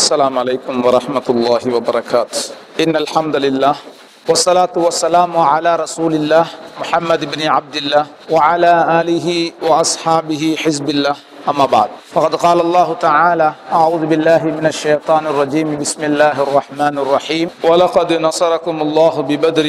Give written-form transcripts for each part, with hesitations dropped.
السلام عليكم ورحمة الله وبركاته. إن الحمد لله والصلاة والسلام على رسول الله محمد بن عبد الله وعلى آله وأصحابه حزب الله أما بعد فقد قال الله تعالى أعوذ بالله من الشيطان الرجيم بسم الله الرحمن الرحيم ولقد نصركم الله ببدر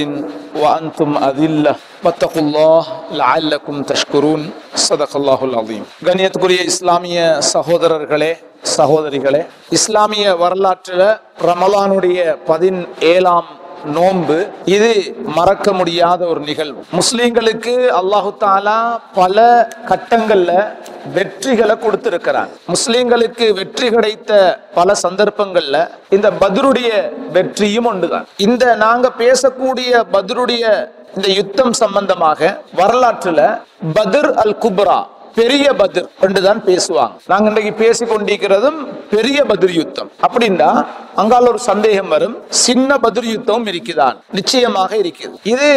وأنتم أذلة واتقوا الله لعلكم تشكرون صدق الله العظيم. கண்ணியத்துக்குரிய இஸ்லாமிய சகோதரர்களே சகோதரிகளே, இஸ்லாமிய வரலாற்றில் ரமலானுடைய 17ஆம் நோன்பு இது மறக்க முடியாத ஒரு நிகழ்வு. முஸ்லிம்களுக்கு அல்லாஹு தாலா பல கட்டங்கள்ல வெற்றிகளை கொடுத்திருக்கிறார். முஸ்லிம்களுக்கு வெற்றி கிடைத்த பல சந்தர்ப்பங்கள்ல இந்த பத்ருடைய வெற்றியும் ஒன்றுதான். இந்த நாங்க பேசக்கூடிய பத்ருடைய இந்த யுத்தம் சம்பந்தமாக வரலாற்றுல பத்ர் அல் குப்ரா, பெரிய பத்ர் என்றுதான் பேசுவாங்க. நாங்க இன்றைக்கு பேசிக் கொண்டிருக்கிறதும் பெரிய பத்ர் யுத்தம். அப்படின்னா அங்கால ஒரு சந்தேகம் வரும், சின்ன பத்ர் யுத்தம் இருக்குதான்? நிச்சயமாக இருக்குது. இது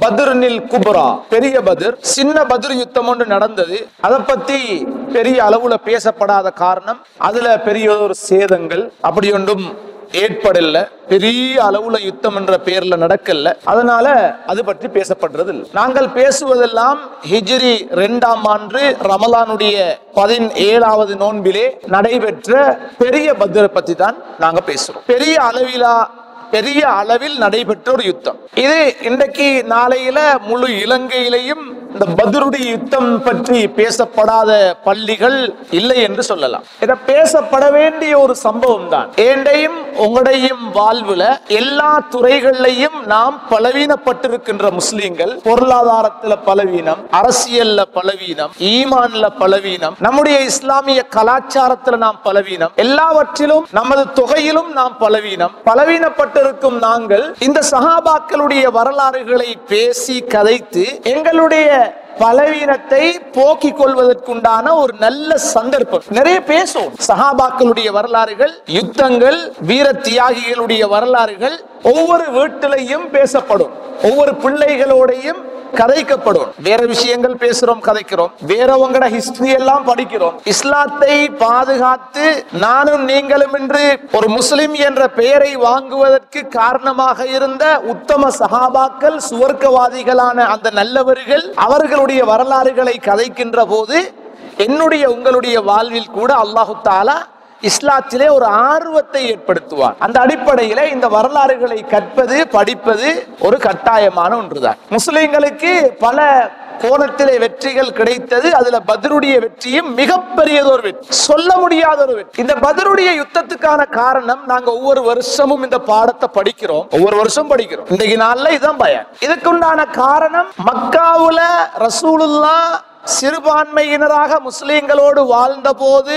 பத்ருனில் குப்ரா, பெரிய பத்ர். சின்ன பத்ர் யுத்தம் ஒன்று நடந்தது. அதை பத்தி பெரிய அளவுல பேசப்படாத காரணம், அதுல பெரிய ஒரு சேதங்கள் அப்படி ஒன்றும் ஏற்படல, பெரிய அளவுல யுத்தம் என்ற பெயர்ல நடக்கல. அதனால அது பற்றி பேசப்படுறது இல்லை. நாங்கள் பேசுவதெல்லாம் ஹிஜ்ரி 2ஆம் ஆண்டு ரமலானுடைய 17வது நோன்பிலே நடைபெற்ற பெரிய பத்ரை பத்தி தான் நாங்க பேசுறோம். பெரிய அளவில் நடைபெற்ற ஒரு யுத்தம் இது. இன்றைக்கு நாளையில முழு இலங்கையிலையும் இந்த பத்ருடைய யுத்தம் பற்றி பேசப்படாத பள்ளிகள் இல்லை என்று சொல்லலாம். இதை பேசப்பட வேண்டிய ஒரு சம்பவம் தான். ஏண்டையும் உங்களுடையும் வாழ்வுல எல்லா துறைகளிலையும் நாம் பலவீனப்பட்டிருக்கின்ற முஸ்லிம்கள், பொருளாதாரத்துல பலவீனம், அரசியல்ல பலவீனம், ஈமான்ல பலவீனம், நம்முடைய இஸ்லாமிய கலாச்சாரத்துல நாம் பலவீனம், எல்லாவற்றிலும் நமது தொகையிலும் நாம் பலவீனப்பட்டிருக்கும் நாங்கள் இந்த சஹாபாக்களுடைய வரலாறுகளை பேசி கதைத்து எங்களுடைய பலவீனத்தை போக்கிக் கொள்வதற்குண்டான ஒரு நல்ல சந்தர்ப்பம். நிறைய பேசும் சஹாபாக்களுடைய வரலாறுகள், யுத்தங்கள், வீர தியாகிகளுடைய வரலாறுகள் ஒவ்வொரு வீட்டிலையும் பேசப்படும், ஒவ்வொரு பிள்ளைகளோடையும் கதைக்கப்படும். வேற விஷயங்கள் பேசுறோம், கதைக்கிறோம், வேறவங்களோட ஹிஸ்டரி எல்லாம் படிக்கிறோம். இஸ்லாத்தை பாதுகாத்து நானும் நீங்களும் என்று ஒரு முஸ்லிம் என்ற பெயரை வாங்குவதற்கு காரணமாக இருந்த உத்தம சஹாபாக்கள், சுவர்க்கவாதிகளான அந்த நல்லவர்கள், அவர்களுடைய வரலாறுகளை கதைக்கின்ற போது என்னுடைய உங்களுடைய வாழ்வில் கூட அல்லாஹு தாலா இஸ்லாத்திலே ஒரு ஆர்வத்தை ஏற்படுத்துவார். அந்த அடிப்படையில இந்த வரலாறுகளை கற்பது, படிப்பது ஒரு கட்டாயமான ஒன்றுதான். முஸ்லிம்களுக்கு பல கோணத்திலே வெற்றிகள் கிடைத்தது. அதுல பத்ருடைய வெற்றியும் மிகப்பெரியதொரு வெற்றி, சொல்ல முடியாத ஒரு வெற்றி. இந்த பத்ருடைய யுத்தத்துக்கான காரணம், நாங்க ஒவ்வொரு வருஷமும் இந்த பாடத்தை படிக்கிறோம், ஒவ்வொரு வருஷம் படிக்கிறோம். இன்றைக்கு நாள்ல இதுதான் பயான். இதுக்குண்டான காரணம், மக்காவுல ரசூலுல்லாஹ் சிறுபான்மையினராக முஸ்லிம்களோடு வாழ்ந்த போது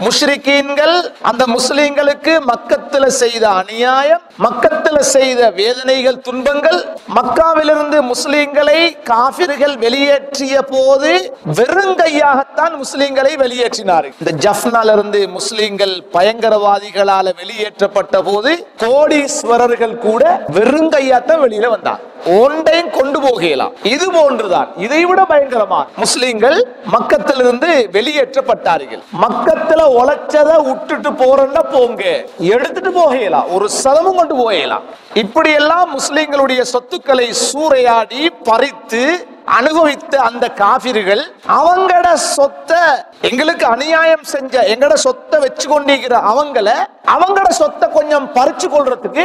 முஷ்ரிக்கீன்கள் அந்த முஸ்லிம்களுக்கு மக்கத்துல செய்த அநியாயம், மக்கத்துல செய்த வேதனைகள், துன்பங்கள், மக்காவிலிருந்து முஸ்லிம்களை காபிர்கள் வெளியேற்றிய போது வெறுங்கையாகத்தான் முஸ்லிம்களை வெளியேற்றினார்கள். இந்த ஜஃப்னால இருந்து முஸ்லிம்கள் பயங்கரவாதிகளால வெளியேற்றப்பட்ட போது கோடீஸ்வரர்கள் கூட வெறுங்கையாத்தான் வெளியில வந்தார். ஒன்றையும் கொண்டு போகலாம். இது போன்றுதான், இதைவிட பயங்கரமாக முஸ்லிம்கள் மக்கத்திலிருந்து வெளியேற்றப்பட்டார்கள். மக்கத்துல உழைச்சதை விட்டுட்டு போறேன்னா போங்க, எடுத்துட்டு போகலாம், ஒரு சதமும் கொண்டு போகலாம். இப்படியெல்லாம் முஸ்லிம்களுடைய சொத்துக்களை சூறையாடி பறித்து அனுபவித்த அந்த காபிர்கள் அவங்களோட சொத்தை, எங்களுக்கு அநியாயம் செஞ்ச எங்கட சொத்தை வச்சு கொண்டிருக்கிற அவங்களோட சொத்தை கொஞ்சம் பறிச்சு கொள்றதுக்கு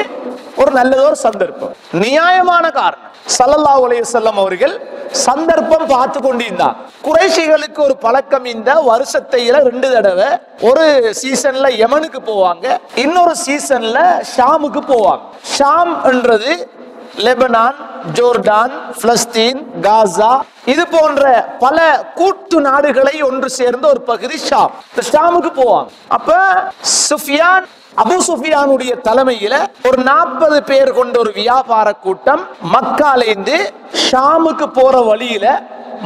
ஒரு நல்லதொரு சந்தர்ப்பம், நியாயமான காரணம். ஸல்லல்லாஹு அலைஹி வஸல்லம் அவர்கள் சந்தர்ப்பம் பார்த்து கொண்டிருந்தார். குறைஷிகளுக்கு ஒரு பழக்கம், இந்த வருஷத்தையில 2 தடவை, ஒரு சீசன்ல யமனுக்கு போவாங்க, இன்னொரு சீசன்ல ஷாமுக்கு போவாங்க. ஷாம் என்றது லெபனான், ஜோர்டான், பலஸ்தீன், காசா, இது போன்ற பல கூட்டு நாடுகளை ஒன்று சேர்ந்த ஒரு பகுதி ஷாம். ஷாமுக்கு போவாங்க. அப்ப சுஃபியான், அபு சுஃபியானுடைய தலைமையில ஒரு 40 பேர் கொண்ட ஒரு வியாபார கூட்டம் மக்காலேந்து ஷாமுக்கு போற வழியில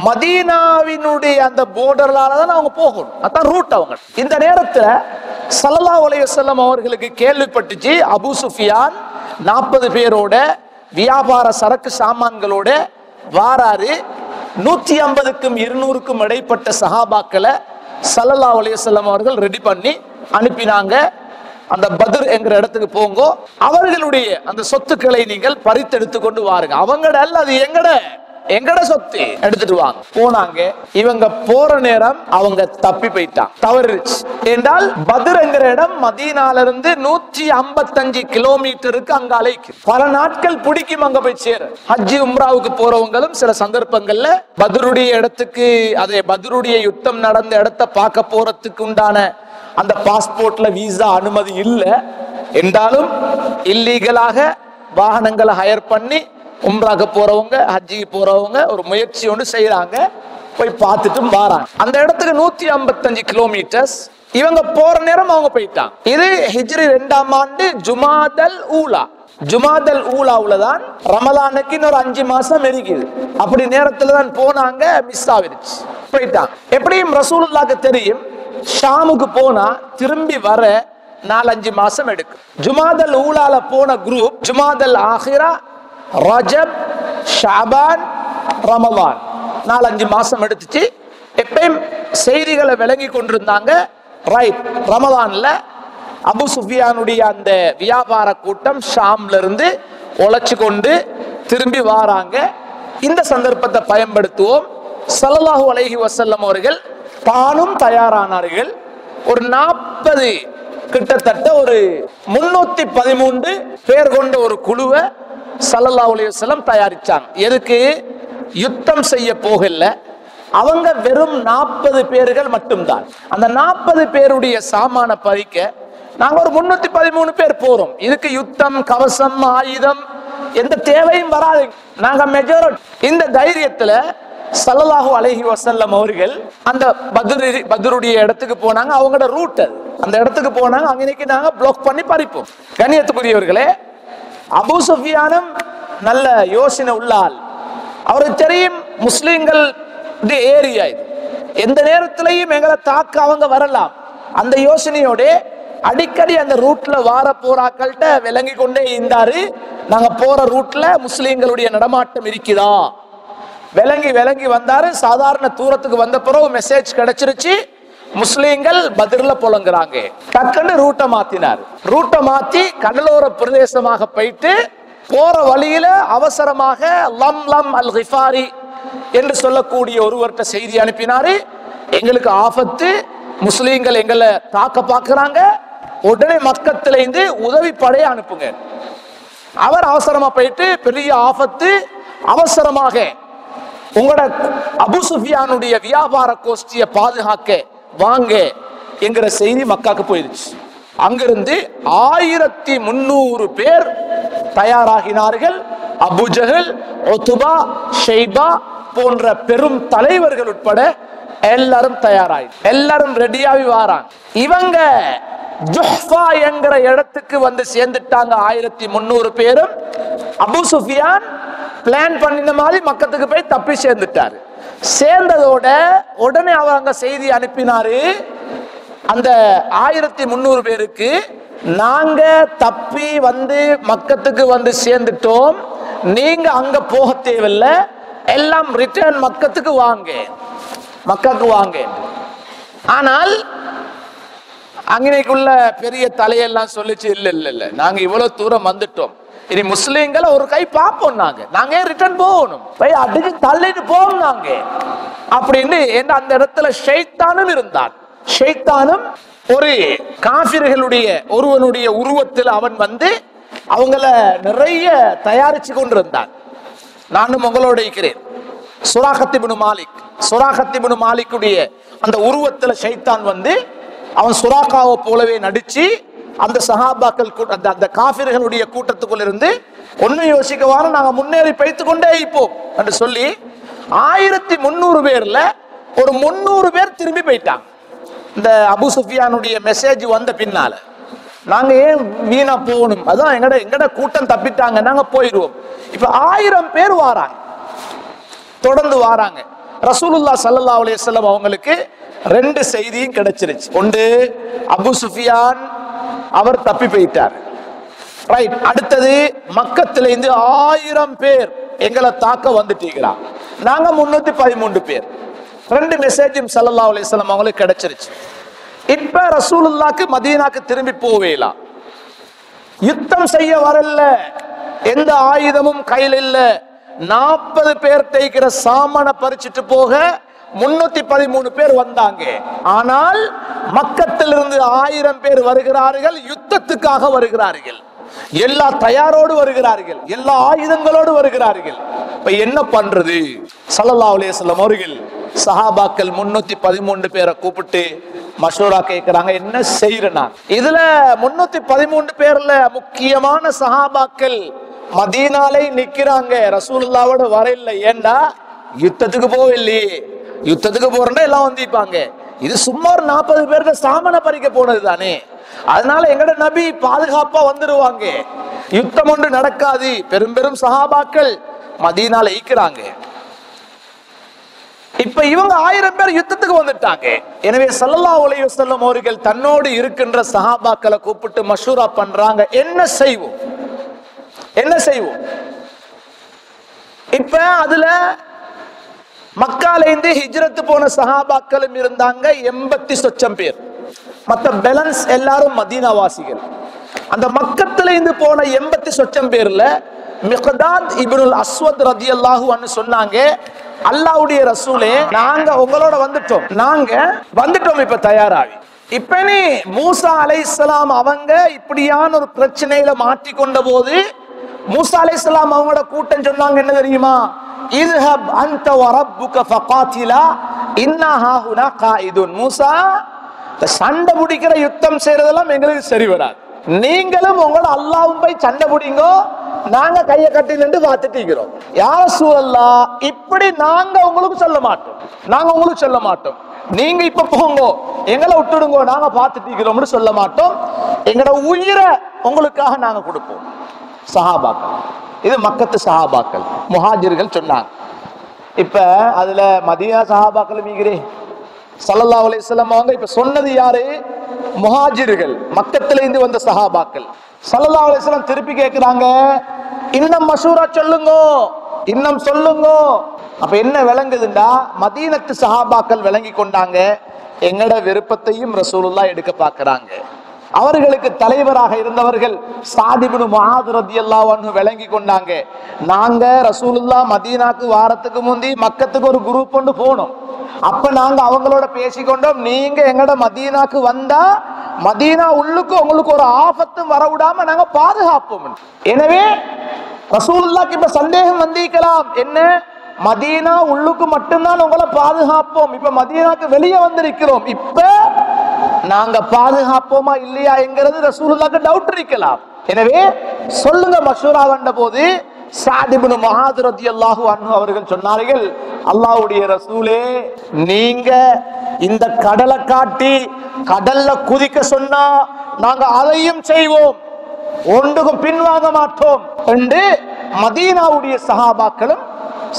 மதீனாவினுடைய அந்த போர்டர்லால தான் அவங்க போகணும், அதான் ரூட் அவங்க. இந்த நேரத்துல ஸல்லல்லாஹு அலைஹி வஸல்லம் அவர்களுக்கு கேள்விப்பட்டுச்சு, அபு சுஃபியான் 40 பேரோட வியாபார சரக்கு சாமான்களோட வாராரு. 150க்கும் 200க்கும் இடைப்பட்ட சஹாபாக்களை ஸல்லல்லாஹு அலைஹி வஸல்லம் அவர்கள் ரெடி பண்ணி அனுப்பினாங்க. அந்த பத்ர் என்கிற இடத்துக்கு போங்கோ, அவர்களுடைய அந்த சொத்துக்களை நீங்கள் பறித்தெடுத்து கொண்டு வாருங்க. அவங்கட அல்ல, அது எங்கட சொத்து, எடுத்துட்டு வாங்க. போனாங்க. இவங்க போற நேரம் அவங்க தப்பி போயிட்டான், தவறிச்சு. என்றால் பத்ர் என்கிற இடம் மதீனால இருந்து 155 கிலோமீட்டருக்கு அங்காலைக்கு பல நாட்கள் பிடிக்கும் அங்க போய் சேர. ஹஜ்ஜி உம்ராவுக்கு போறவங்களும் சில சந்தர்ப்பங்கள்ல பத்ருடைய இடத்துக்கு, அதே பத்ருடைய யுத்தம் நடந்த இடத்தை பார்க்க போறதுக்கு உண்டான அந்த பாஸ்போர்ட்ல விசா அனுமதி இல்லை என்றாலும் இல்லீகலாக வாகனங்களை ஹயர் பண்ணி உம்ராக்கு போறவங்க, ஹஜ்ஜிக்கு போறவங்க ஒரு முயற்சி ஒன்று செய்யறாங்க, போய் பார்த்துட்டு வராங்க. அந்த இடத்துக்கு 155 கிலோமீட்டர்ஸ். இவங்க போற நேரம் அவங்க போயிட்டாங்க. இது ஹிஜ்ரி 2ஆம் ஆண்டு ஜுமாதல் ஊலா. ஜுமாதல் ஊலாவுல தான் ரமலானுக்கு இன்னொரு 5 மாசம் இருக்குது. அப்படி நேரத்துல தான் போனாங்க, மிஸ் ஆகிடுச்சு, போயிட்டாங்க. எப்படியும் ரசூலுல்லாஹ்க்கு தெரியும், ஷாமுக்கு போனா திரும்பி வர 4-5 மாசம் எடுக்கும். ஜுமாதல் ஊலால போன குரூப் ஜுமாதல் ஆஹிரா, ரஜப், ஷாபான், ரமலான் 4-5 மாசம் எடுத்துச்சு. எப்பயும் செய்திகளை விளங்கி கொண்டிருந்தாங்க. ரைட், ரமலான்ல அபு சுஃபியானுடைய அந்த வியாபார கூட்டம் ஷாம்ல இருந்து உழைச்சு கொண்டு திரும்பி வாராங்க. இந்த சந்தர்ப்பத்தை பயன்படுத்துவோம். ஸல்லல்லாஹு அலைஹி வஸல்லம் அவர்கள் தானும் தயாரானார்கள். ஒரு 40 கிட்டத்தட்ட ஒரு 313 பேர் கொண்ட ஒரு குழுவை ஸல்லல்லாஹு அலைஹி வஸல்லம் தயாரிச்சாங்க. எதுக்கு? யுத்தம் செய்ய போகல. அவங்க வெறும் 40 பேர்கள் மட்டும்தான். அந்த 40 பேருடைய சாமான பறிக்க நாங்க ஒரு 313 பேர் போறோம். இதுக்கு யுத்தம், கவசம், ஆயுதம் எந்த தேவையும் வராது. நாங்க மெஜாரிட்டி. இந்த தைரியத்துல ஸல்லல்லாஹு அலைஹி வஸல்லம் அவர்கள் அந்த பத்ருடைய இடத்துக்கு போனாங்க. அவங்களோட ரூட் அது. அந்த இடத்துக்கு போனாங்க. அன்னைக்கு நாங்க பிளாக் பண்ணி பறிப்போம். கண்ணியத்துக்குரியவர்களே, அபூ சுஃபியானும் நல்ல யோசனை உள்ள ஆள். அவருக்கு தெரியும் முஸ்லிம்கள் ஏரியா இது, எந்த நேரத்திலையும் எங்களை தாக்க அவங்க வரலாம். அந்த யோசனையோட அடிக்கடி அந்த ரூட்ல வார போராக்கள்கிட்ட விளங்கி கொண்டே இருந்தாரு. நாங்க போற ரூட்ல முஸ்லிம்களுடைய நடமாட்டம் இருக்குதா விளங்கி வந்தாரு. சாதாரண தூரத்துக்கு வந்த பிறகு மெசேஜ் கிடைச்சிருச்சு, முஸ்லிம்கள் பத்ர்ல புலங்குறாங்க. டக்குன்னு ரூட்டை மாத்தினார். ரூட்டை மாத்தி கடலோர பிரதேசமாக போயிட்டு போற வழியில அவசரமாக லம் லம் அல் கிஃபாரி என்று சொல்லக்கூடிய ஒருவர்கிட்ட செய்தி அனுப்பினாரு. எங்களுக்கு ஆபத்து, முஸ்லிம்கள் எங்களை தாக்க பார்க்கிறாங்க, உடனே மக்கத்துல இருந்து உதவி படையை அனுப்புங்க. அவர் அவசரமா போயிட்டு பெரிய ஆபத்து, அவசரமாக உங்களோட அபூ சுஃபியானுடைய வியாபார கோஷ்டியை பாதுகாக்க வாங்க என்கிற செய்தி மக்காக்கு போயிடுச்சு. அங்கிருந்து 1300 பேர் தயாராகினார்கள். அபூ ஜஹல், உத்பா, ஷைபா போன்ற பெரும் தலைவர்கள் உட்பட எல்லாரும் தயாராகி எல்லாரும் ரெடியாகி வாராங்க. இவங்க ஜுஹ்ஃபா என்கிற இடத்துக்கு வந்து சேர்ந்துட்டாங்க. 1300 பேரும். அபூ சுஃபியான் பிளான் பண்ணின மாதிரி மக்கத்துக்கு போய் தப்பி சேர்ந்துட்டாரு. சேர்ந்ததோட உடனே அவங்க செய்தி அனுப்பினாரு அந்த 1300 பேருக்கு, நாங்க தப்பி வந்து மக்கத்துக்கு வந்து சேர்ந்துட்டோம், நீங்க அங்க போக தேவையில்லை, எல்லாம் ரிட்டர்ன் மக்கத்துக்கு வாங்க, மக்காக்கு வாங்க. ஆனால் அங்கனைக்குள்ள பெரிய தலையெல்லாம் சொல்லிச்சு, இல்ல இல்ல இல்ல, நாங்க இவ்வளவு தூரம் வந்துட்டோம், இனி முஸ்லிம்களை ஒரு கை பார்ப்போம், நாங்க ரிட்டர்ன் போகணும், போய் அடிச்சு தள்ளிட்டு போவோம் நாங்க அப்படின்னு. அந்த இடத்துல ஷைத்தானும் இருந்தான். ஷைத்தானும் ஒரு காஃபிர்களுடைய ஒருவனுடைய உருவத்தில் அவன் வந்து அவங்கள நிறைய தயாரிச்சு கொண்டிருந்தான். நானும் உங்களோட இருக்கிறேன். சுராகத் இப்னு மாலிக்குடைய அந்த உருவத்துல ஷைத்தான் வந்து அவன் சுராக்காவை போலவே நடிச்சு அந்த சஹாபாக்கள் அந்த காஃபிர்களுடைய கூட்டத்துக்குள்ள இருந்து ஒன்னும் யோசிக்கவான நாங்க முன்னேறி பைத்து கொண்டே இருப்போம் என்று சொல்லி 1300 பேர்ல ஒரு 300 பேர் திரும்பி போயிட்டாங்க. இந்த அபூ சுஃபியானுடைய மெசேஜ் வந்த பின்னால நாங்க ஏன் வீணா போகணும், அதான் எங்கட கூட்டம் தப்பிட்டாங்க, நாங்க போயிடுவோம். இப்ப 1000 பேர் வாராங்க, தொடர்ந்து வாராங்க. ரசூலுல்லாஹ் ஸல்லல்லாஹு அலைஹி வஸல்லம் அவங்களுக்கு 2 செய்தியும் கிடைச்சிருச்சு. ஒன்று, அபூ சுஃபியான் அவர் தப்பி போயிட்டார். ரைட். அடுத்தது, மக்கத்துல இருந்து 1000 பேர் எங்களை தாக்க வந்துட்டீங்களா, நாங்க 313 பேர். 2 மெசேஜும் ஸல்லல்லாஹு அலைஹி வஸல்லம் அவங்களுக்கு கிடைச்சிருச்சு. இப்ப ரசூலுல்லாஹ்க்கு மதீனாக்கு திரும்பி போவேலாம், யுத்தம் செய்ய வரல, எந்த ஆயுதமும் கையில் இல்ல, 40 பேர் தைக்கிற சாமான பறிச்சுட்டு போக 313 பேர் வந்தாங்க. ஆனால் மக்கத்திலிருந்து 1000 பேர் வருகிறார்கள், யுத்தத்துக்காக வருகிறார்கள், எல்லா தயாரோடு வருகிறார்கள், எல்லா ஆயுதங்களோடு வருகிறார்கள். இப்ப என்ன பண்றது? ஸல்லல்லாஹு அலைஹி வஸல்லம் அவர்கள் சஹாபாக்கள் 313 பேரை கூப்பிட்டு மஷூரா கேட்கிறாங்க, என்ன செய்யறனா? இதுல 313 பேர்ல முக்கியமான சஹாபாக்கள் மதீனாலே நிக்கிறாங்க, ரசூலுல்லாவோட வரையில. ஏண்டா யுத்தத்துக்கு போவில்லையே, யுத்தத்துக்கு போறேன்னா எல்லாம் வந்திப்பாங்க. இது சும்மா 40 பேருக்கு சாமான பறிக்க போனது தானே, அதனால எங்கட நபி பாதுகாப்பா வந்துருவாங்க, யுத்தம் ஒன்று நடக்காது. பெரும் பெரும் சஹாபாக்கள் மதீனால ஈக்கிறாங்க. இப்ப இவங்க 1000 பேர் யுத்தத்துக்கு வந்துட்டாங்க. எனவே ஸல்லல்லாஹு அலைஹி வஸல்லம் அவர்கள் தன்னோடு இருக்கின்ற சஹாபாக்களை கூப்பிட்டு மஷூரா பண்றாங்க, என்ன செய்வோம், என்ன செய்வோம்? இப்ப அதுல மக்காலேந்து ஹிஜ்ரத் போன சஹாபாக்களும் இருந்தாங்க 80 சொச்சம் பேர். மற்ற பேலன்ஸ் எல்லாரும் மதீனா வாசிகள். அந்த மக்கத்துல இருந்து போன 80 சொச்சம் பேர்ல மிக்தாத் இப்னுல் அஸ்வத் ரலியல்லாஹு அன்ஹு சொன்னாங்க, அல்லாஹ்வுடைய ரசூலே, நாங்க உங்களோட வந்துட்டோம் இப்ப தயாராகி. இப்ப நீ மூசா அலைஹிஸ்ஸலாம் அவங்க இப்படியான ஒரு பிரச்சனையில மாட்டிக்கொண்ட போது மூசா அலைஹிஸ்ஸலாம் அவங்களோட கூட்டம் சொன்னாங்க, என்ன தெரியுமா? இத்ஹப் அன்த வ ரப்புக ஃபகாத்திலா இன்னா ஹாஹுனா காயிதுன். மூசா, சண்டை பிடிக்கிற யுத்தம் செய்யறதெல்லாம் எங்களுக்கு சரி வராது, நீங்களும் உங்களோட அல்லாஹ்வும் போய் சண்டை பிடிங்கோ, நாங்க கையை கட்டி நின்று பார்த்துட்டு இருக்கிறோம். யா ரசூலல்லாஹ், இப்படி நாங்க உங்களுக்கு சொல்ல மாட்டோம், நீங்க இப்ப போங்க, எங்களை விட்டுடுங்க, நாங்க பார்த்துட்டு இருக்கிறோம்னு சொல்ல மாட்டோம், எங்களோட உயிரை உங்களுக்காக நாங்க கொடுப்போம். சஹாபாக்கள், இது மக்கத்து சஹாபாக்கள், முஹாஜிர்கள் சொன்னாங்க. இப்ப அதுல மதீனா சஹாபாக்கள் மீகிறே ஸல்லல்லாஹு அலைஹி வஸல்லம் அவங்க இப்ப சொன்னது யாரு? முஹாஜிர்கள், மக்கத்துல இருந்து வந்த சஹாபாக்கள். ஸல்லல்லாஹு அலைஹி வஸல்லம் திருப்பி கேட்கிறாங்க, இன்னும் மஷூரா சொல்லுங்க, இன்னும் சொல்லுங்க. அப்ப என்ன விளங்குதுண்டா, மதீனத்து சஹாபாக்கள் விளங்கி கொண்டாங்க, எங்கட விருப்பத்தையும் ரசூலுல்லாஹ் எடுக்க பார்க்கறாங்க. அவர்களுக்கு தலைவராக இருந்தவர்கள் ஸஅத் இப்னு முஆத் ரலியல்லாஹு அன்ஹு விளங்கி கொண்டாங்க, நாங்க ரசூலுல்லாஹ் மதீனாக்கு வாரத்துக்கு முந்தி மக்கத்துக்கு ஒரு குரூப் கொண்டு போனோம், அப்ப நாங்க அவங்களோட பேசிக்கொண்டோம், நீங்க எங்கட மதீனாக்கு வந்தா மதீனா உள்ளுக்கு உங்களுக்கு ஒரு ஆபத்தும் வரவிடாம நாங்க பாதுகாப்போம். எனவே ரசூலுல்லாஹ்க்கு இப்ப சந்தேகம் வந்திருக்கலாம், என்ன, மதீனா உள்ளுக்கு மட்டும்தான் உங்களை பாதுகாப்போம், இப்ப மதீனாக்கு வெளியே வந்திருக்கிறோம், இப்ப நாங்க பாதுகாப்போமா இல்லையா என்கிறது ரசூலுல்லாஹ்க்கு டவுட் இருக்கலாம். எனவே சொல்லுங்க மஷூரா வந்த போது ஸஅத் இப்னு முஆத் ரலியல்லாஹு அன்ஹு அவர்கள் சொன்னார்கள், அல்லாஹ்வுடைய ரசூலே, நீங்க இந்த கடலை காட்டி கடல்ல குதிக்க சொன்னா நாங்க அதையும் செய்வோம், ஒன்றுக்கும் பின்வாங்க மாட்டோம் என்று மதீனாவுடைய சஹாபாக்களும்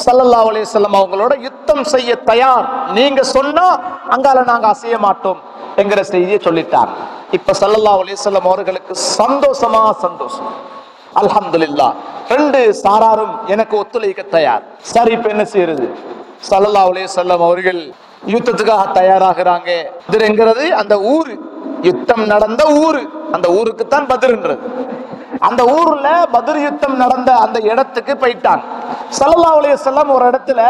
ஸல்லல்லாஹு அலைஹி வஸல்லம் அவங்களோட யுத்தம் செய்ய தயார், நீங்க சொன்னா அங்கால நாங்க அசைய மாட்டோம் என்கிற செய்தியை சொல்லிட்டார். இப்ப ஸல்லல்லாஹு அலைஹி வஸல்லம் அவர்களுக்கு சந்தோஷம், அல்ஹம்துலில்லாஹ், 2 சாராரும் எனக்கு ஒத்துழைக்க தயார். சரி, இப்ப என்ன செய்யறது? ஸல்லல்லாஹு அலைஹி வஸல்லம் அவர்கள் யுத்தத்துக்காக தயாராகிறாங்க. பத்ர்ங்கிறது அந்த ஊரு, யுத்தம் நடந்த ஊரு, அந்த ஊருக்கு தான் பத்ர்ன்றது. அந்த ஊர்ல பத்ர் யுத்தம் நடந்த அந்த இடத்துக்கு போயிட்டாங்க. ஸல்லல்லாஹு அலைஹி வஸல்லம் ஒரு இடத்துல,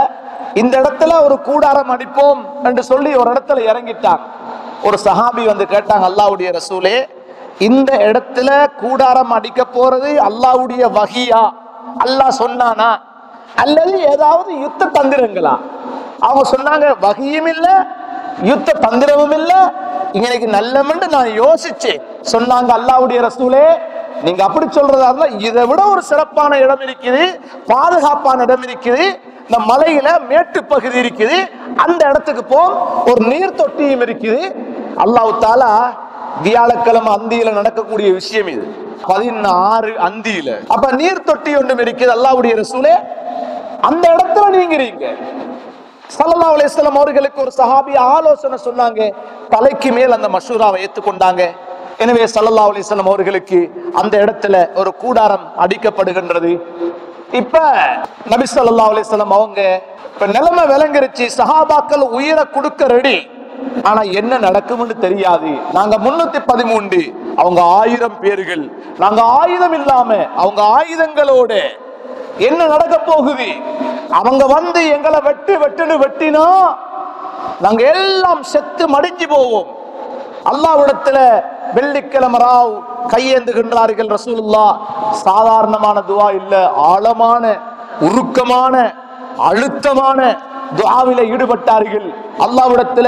இந்த இடத்துல ஒரு கூடாரம் அடிப்போம் என்று சொல்லி ஒரு இடத்துல இறங்கிட்டாங்க. ஒரு சஹாபி வந்து கேட்டாங்க, அல்லாஹ்வுடைய ரசூலே, இந்த இடத்துல கூடாரம் அடிக்க போறது அல்லாஹ்வுடைய வஹியா, அல்லாஹ் சொன்னானா அல்லது ஏதாவது யுத்த தந்திரங்களா? அவங்க சொன்னாங்க, வஹியும் இல்ல, யுத்த தந்திரமும் இல்ல, இன்னைக்கு நல்லமென்று நான் யோசிச்சேன். சொன்னாங்க, அல்லாஹ்வுடைய ரசூலே, நீங்க அப்படி சொல்றதா இருந்தா இதை விட ஒரு சிறப்பான இடம் இருக்குது, பாதுகாப்பான இடம் இருக்குது, இந்த மலையில மேட்டு பகுதி இருக்குது, அந்த இடத்துக்கு போ, ஒரு நீர் தொட்டியும் இருக்குது. அல்லாஹ் தஆலா வியாழக்கிழமை அந்தியில நடக்கக்கூடிய விஷயம் இது, 16 அந்தியில. அப்ப நீர் தொட்டி ஒன்றும் இருக்குது. அல்லாஹ்வுடைய ரசூலே, அந்த இடத்துல நீங்க இருங்க. ஸல்லல்லாஹு அலைஹி வஸல்லம் அவர்களுக்கு ஒரு சஹாபி ஆலோசனை சொன்னாங்க, தலைக்கு மேல் அந்த மஷூராவை ஏற்றுக்கொண்டாங்க. எனவே ஸல்லல்லாஹு அலைஹி வஸல்லம் அவர்களுக்கு அந்த இடத்துல ஒரு கூடாரம் அடிக்கப்படுகின்றது. இப்ப நபி ஸல்லல்லாஹு அலைஹி வஸல்லம் அவங்க இப்ப நிலைமை விளங்கிருச்சு, சஹாபாக்கள் உயிரை கொடுக்க ரெடி, ஆனா என்ன நடக்கும்னு தெரியாது. நாங்க 313, அவங்க 1000 பேர்கள். நாங்க ஆயுதம் இல்லாம அவங்க ஆயுதங்களோட என்ன நடக்க போகுது? அவங்க வந்து எங்களை வெட்டுன்னு வெட்டினா நாங்க எல்லாம் செத்து மடிஞ்சு போவோம். அல்லாஹ்விடத்துல வெள்ளிக்கிழமை ராவ் கையேந்துகின்றார்கள் ரசூலுல்லாஹ். சாதாரணமான துஆ இல்ல, ஆழமான, உருக்கமான, அழுத்தமான துஆவில ஈடுபட்டார்கள். அல்லாஹ்விடத்துல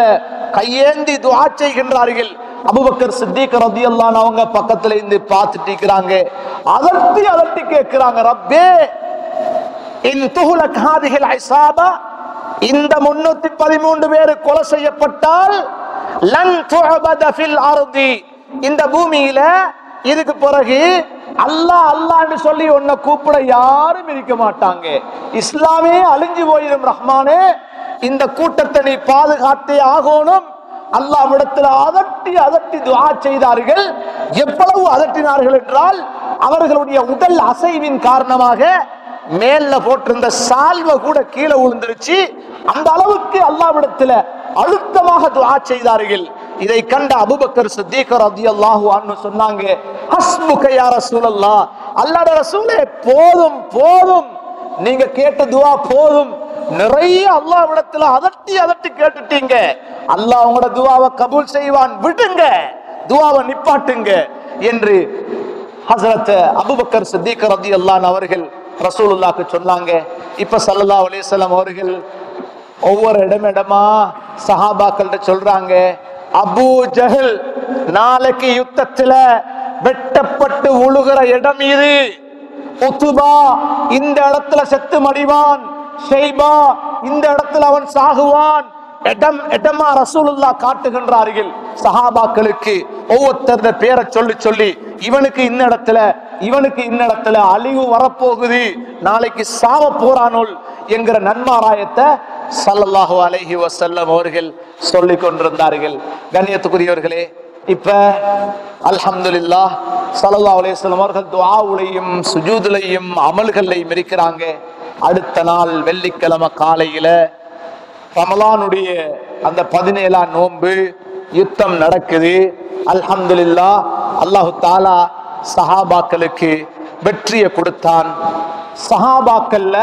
கையேந்தி துஆ செய்கின்றார்கள். அபூபக்கர் சித்திக் ரலியல்லாஹு அன்ஹு அவங்க பக்கத்துல இருந்து பார்த்துட்டு இருக்கிறாங்க. அதட்டி கேட்கிறாங்க, ரப்பே இன் துஹ்லக் ஹாதிஹில் இஸாபா, இந்த 313 பேர் கொலை செய்யப்பட்டால் லன் துஅபத ஃபில் அர்தி, இந்த பூமியில இதுக்கு பிறகு அல்லாஹ் அல்லாஹ்னு சொல்லி உன்னை கூப்பிட யாரும் இருக்க மாட்டாங்க. இஸ்லாமே அழிஞ்சு போயிடும் ரஹ்மானே, இந்த கூட்டத்தை நீ பாதுகாத்தே ஆகணும். அல்லாஹ்விடத்தில் அதட்டி துஆ செய்தார்கள். எவ்வளவு அதட்டினார்கள் என்றால் அவர்களுடைய உடல் அசைவின் காரணமாக மேல போட்டிருந்த சால்வை கூட கீழே விழுந்துருச்சு. அந்த அளவுக்கு அல்லாஹ்விடத்தில் அழுத்தமாக துஆ செய்தார்கள். இதை கண்ட அபூபக்கர் சித்திக் ரலியல்லாஹு அன்ஹு சொன்னாங்க, ஹஸ்புக யா ரசூலல்லாஹ், அல்லாஹ்வுடைய ரசூலே போதும் போதும், நீங்க கேட்ட துஆ போதும். நிறைய அல்லாஹ்விடத்துல அதட்டி கேட்டுட்டீங்க. அல்லாஹ் உங்களோட துஆவை கபூல் செய்வான், விடுங்க, துஆவை நிப்பாட்டுங்க என்று ஹஸரத் அபூபக்கர் சித்திக் ரலியல்லாஹு அன்ஹு அவர்கள் ரசூலுல்லாஹ்க்கு சொன்னாங்க. இப்ப ஸல்லல்லாஹு அலைஹி வஸல்லம் அவர்கள் ஒவ்வொரு இடமா சஹாபாக்கள்கிட்ட சொல்றாங்க, அபூ ஜஹல் நாளைக்கு யுத்தத்துல வெட்டப்பட்டு உழுகிற இடம் இது. உத்பா இந்த இடத்துல செத்து மடிவான், ஷைபா இந்த இடத்துல அவன் சாகுவான். இடமா ரசூலுல்லாஹ் காட்டுகின்றார்கள். சஹாபாக்களுக்கு ஒவ்வொருத்தர பேரை சொல்லி இவனுக்கு இந்த இடத்துல, இவனுக்கு இந்த இடத்துல அழிவு வரப்போகுது, நாளைக்கு சாவ போறானோல் என்கிற நன்மாராயத்தை ஸல்லல்லாஹு அலைஹி வஸல்லம் அவர்கள் சொல்லிக் கொண்டிருந்தார்கள். கண்ணியத்துக்குரியவர்களே, இப்ப அல்ஹம்துலில்லாஹ் ஸல்லல்லாஹு அலைஹி வஸல்லம் அவர்கள் துஆவுலையும் சுஜூதுலையும் அமல்களையும் இருக்கிறாங்க. அடுத்த நாள் வெள்ளிக்கிழமை காலையில ரமலானுடைய அந்த 17ஆம் நோன்பு, யுத்தம் நடக்குது. அல்ஹம்துலில்லாஹ், அல்லாஹு தஆலா சஹாபாக்களுக்கு வெற்றியை கொடுத்தான். சஹாபாக்கள்ல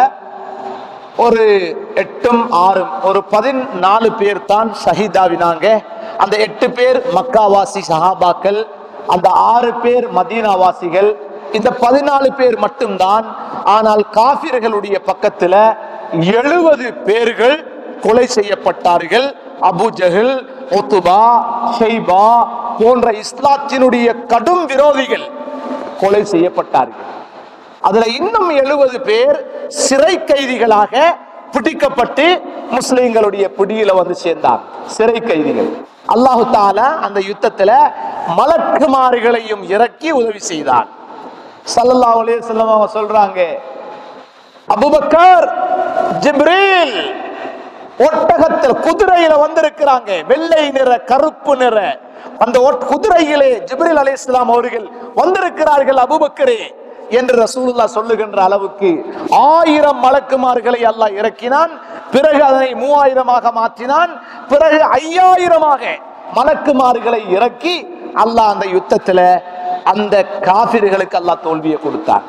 ஒரு 8 6 ஒரு 14 பேர் தான் ஷஹீதாவினாங்க. அந்த 8 பேர் மக்காவாசி சஹாபாக்கள், அந்த 6 பேர் மதீனாவாசிகள், இந்த 14 பேர் மட்டும்தான். ஆனால் காஃபிர்களுடைய பக்கத்துல 70 பேர்கள் கொலை செய்யப்பட்டார்கள். அபூ ஜஹல், உத்பா, ஷைபா போன்ற இஸ்லாத்தினுடைய கடும் விரோதிகள் கொலை செய்யப்பட்டார்கள். அதுல இன்னும் 70 பேர் சிறை கைதிகளாக பிடிக்கப்பட்டு முஸ்லிம்களுடைய பிடியில வந்து சேர்ந்தார். சிறை கைதிகள். அல்லாஹு தஆலா அந்த யுத்தத்துல மலக்குமார்களையும் இறக்கி உதவி செய்தார். ஸல்லல்லாஹு அலைஹி வஸல்லம் அவங்க சொல்றாங்க, அபூபக்கர் ஜிப்ரீல் ஒட்டகத்தில் குதிரையில வந்திருக்கிறாங்க, வெள்ளை நிற கருப்பு நிற அந்த குதிரையிலே ஜிப்ரீல் அலைஹிஸ்ஸலாம் அவர்கள் வந்திருக்கிறார்கள் அபூபக்கரே என்று ரசூலுல்லாஹ் சொல்லுகின்ற அளவுக்கு 1000 மலக்குமார்களை அல்லாஹ் இறக்கினான். பிறகு அதனை 3000ஆக மாற்றினான். பிறகு 5000ஆக மலக்குமார்களை இறக்கி அல்லாஹ் அந்த யுத்தத்துல அந்த காஃபிர்களுக்கு அல்லாஹ் தோல்வியை கொடுத்தான்.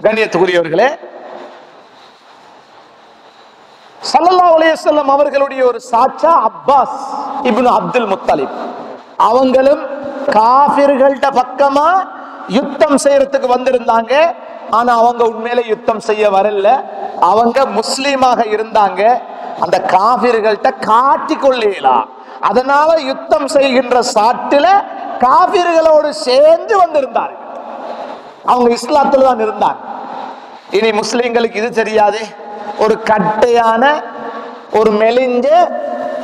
கண்ணியத்துக்குரியவர்களே, ஸல்லல்லாஹு அலைஹி வஸல்லம் அவர்களுடைய ஒரு சாச்சா அப்பாஸ் இப்னு அப்துல் முத்தலிப், அவங்களும் காஃபிர்கள்ட்ட பக்கமா யுத்தம் செய்யறதுக்கு வந்திருந்தாங்க. ஆனா அவங்க உண்மையில யுத்தம் செய்ய வரல, அவங்க முஸ்லீமாக இருந்தாங்க. அந்த காஃபிர்கள்ட்ட காட்டிக்கொள்ளலாம், அதனால யுத்தம் செய்கின்ற சாட்டுல காஃபிர்களோடு சேர்ந்து வந்திருந்தார்கள். அவங்க இஸ்லாத்துல தான் இருந்தாங்க. இனி முஸ்லிம்களுக்கு இது தெரியாது. ஒரு கட்டையான ஒரு மெலிஞ்ச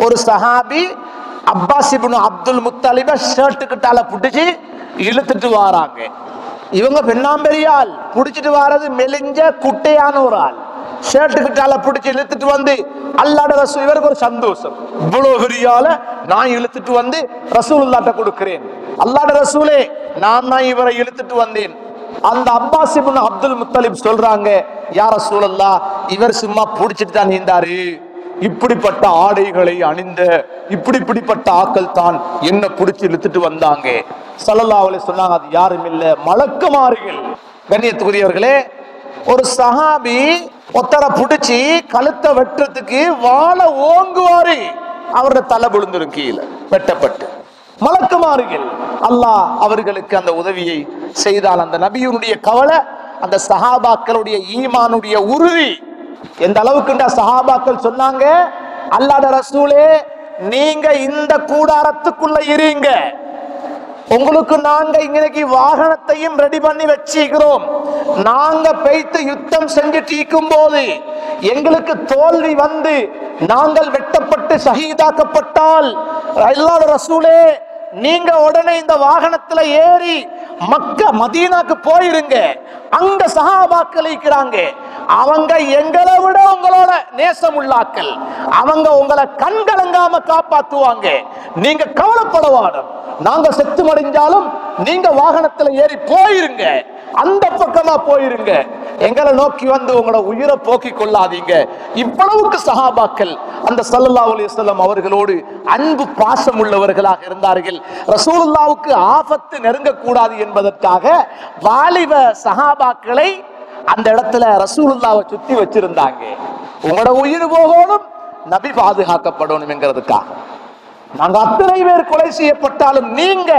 ஒரு சஹாபி அப்பாஸ் இப்னு அப்துல் முத்தலிப ஷர்ட்டுக்கிட்டால புடிச்சு இழுத்துட்டு வாராங்க. இவங்க பெண்ணாம்பெரியால் புடிச்சிட்டு வாரது மெலிஞ்ச குட்டையான ஒரு ஆள். ஷர்ட்டுக்கிட்டால புடிச்சு இழுத்துட்டு வந்து அல்லாஹ்வுடைய ரசூல், இவருக்கு ஒரு சந்தோஷம், இவ்வளவு பெரியால நான் இழுத்துட்டு வந்து ரசூலுல்லாஹ்ட்ட கொடுக்கிறேன். அல்லாஹ்வுடைய ரசூலே, நான் தான் இவரை இழுத்துட்டு வந்தேன். அந்த அப்பாஸ் இப்னு அப்துல் முத்தலிப் சொல்றாங்க, யா ரசூலல்லாஹ், இவர் சும்மா புடிச்சிட்டு தான் நீந்தாரு, இப்படிப்பட்ட ஆடைகளை அணிந்த இப்படிப்பட்ட ஆக்கள் தான் என்ன பிடிச்சி இழுத்துட்டு வந்தாங்க. ஸல்லல்லாஹு அலைஹி சொன்னாங்க, அது யாரும் இல்ல, மலக்குமார்கள். கண்ணியத்துக்குரியவர்களே, ஒரு சஹாபி ஒத்தரை பிடிச்சி கழுத்தை வெட்டுறதுக்கு வாளை ஓங்குவாரு, அவருடைய தலை விழுந்துரும் கீழே வெட்டப்பட்டு. மலக்குமார்கள். அல்லாஹ் அவர்களுக்கு அந்த உதவியை செய்தால் அந்த நபியுடைய கவலை, அந்த சஹாபாக்களுடைய ஈமானுடைய உறுதி எந்த அளவுக்கு சஹாபாக்கள் சொன்னாங்க, அல்லாஹ்வுடைய ரசூலே நீங்க இந்த கூடாரத்துக்குள்ள இருங்க, உங்களுக்கு நாங்க இன்னைக்கு வாகனத்தையும் ரெடி பண்ணி வச்சிக்கிறோம், நாங்க பெய்த்து யுத்தம் செஞ்சுட்டு இருக்கும் போது எங்களுக்கு தோல்வி வந்து நாங்கள் வெட்டப்பட்டு ஷஹீதாக்கப்பட்டால் அல்லாஹ்வுடைய ரசூலே நீங்க உடனே இந்த வாகனத்துல ஏறி மக்கா மதீனாக்கு போயிருங்க, அங்க சஹாபாக்கள் இருக்கிறாங்க, அவங்க எங்களை விட உங்களோட நேசம் உள்ளாக்கள், அவங்க உங்களை கண்கலங்காம காப்பாத்துவாங்க, நீங்க கவலைப்படவான, நாங்க செத்து மடிஞ்சாலும் நீங்க வாகனத்துல ஏறி போயிருங்க, அந்த பக்கமா போயிருங்க, எங்களை நோக்கி வந்து உங்களோட உயிரை போக்கி கொள்ளாதீங்க. இவ்வளவுக்கு சஹாபாக்கள் அந்த ஸல்லல்லாஹு அலைஹி வஸல்லம் அவர்களோடு அன்பு பாசம் உள்ளவர்களாக இருந்தார்கள். ரசூலுல்லாஹ்வுக்கு ஆபத்து நெருங்கக்கூடாது என்பதற்காக வாலிப சஹாபாக்களை அந்த இடத்துல ரசூலுல்லாஹ்வை சுத்தி வச்சிருந்தாங்க. உங்களோட உயிர் போகணும், நபி பாதுகாக்கப்படணும் என்கிறதுக்காக. நாங்க அத்தனை பேர் கொலை செய்யப்பட்டாலும் நீங்க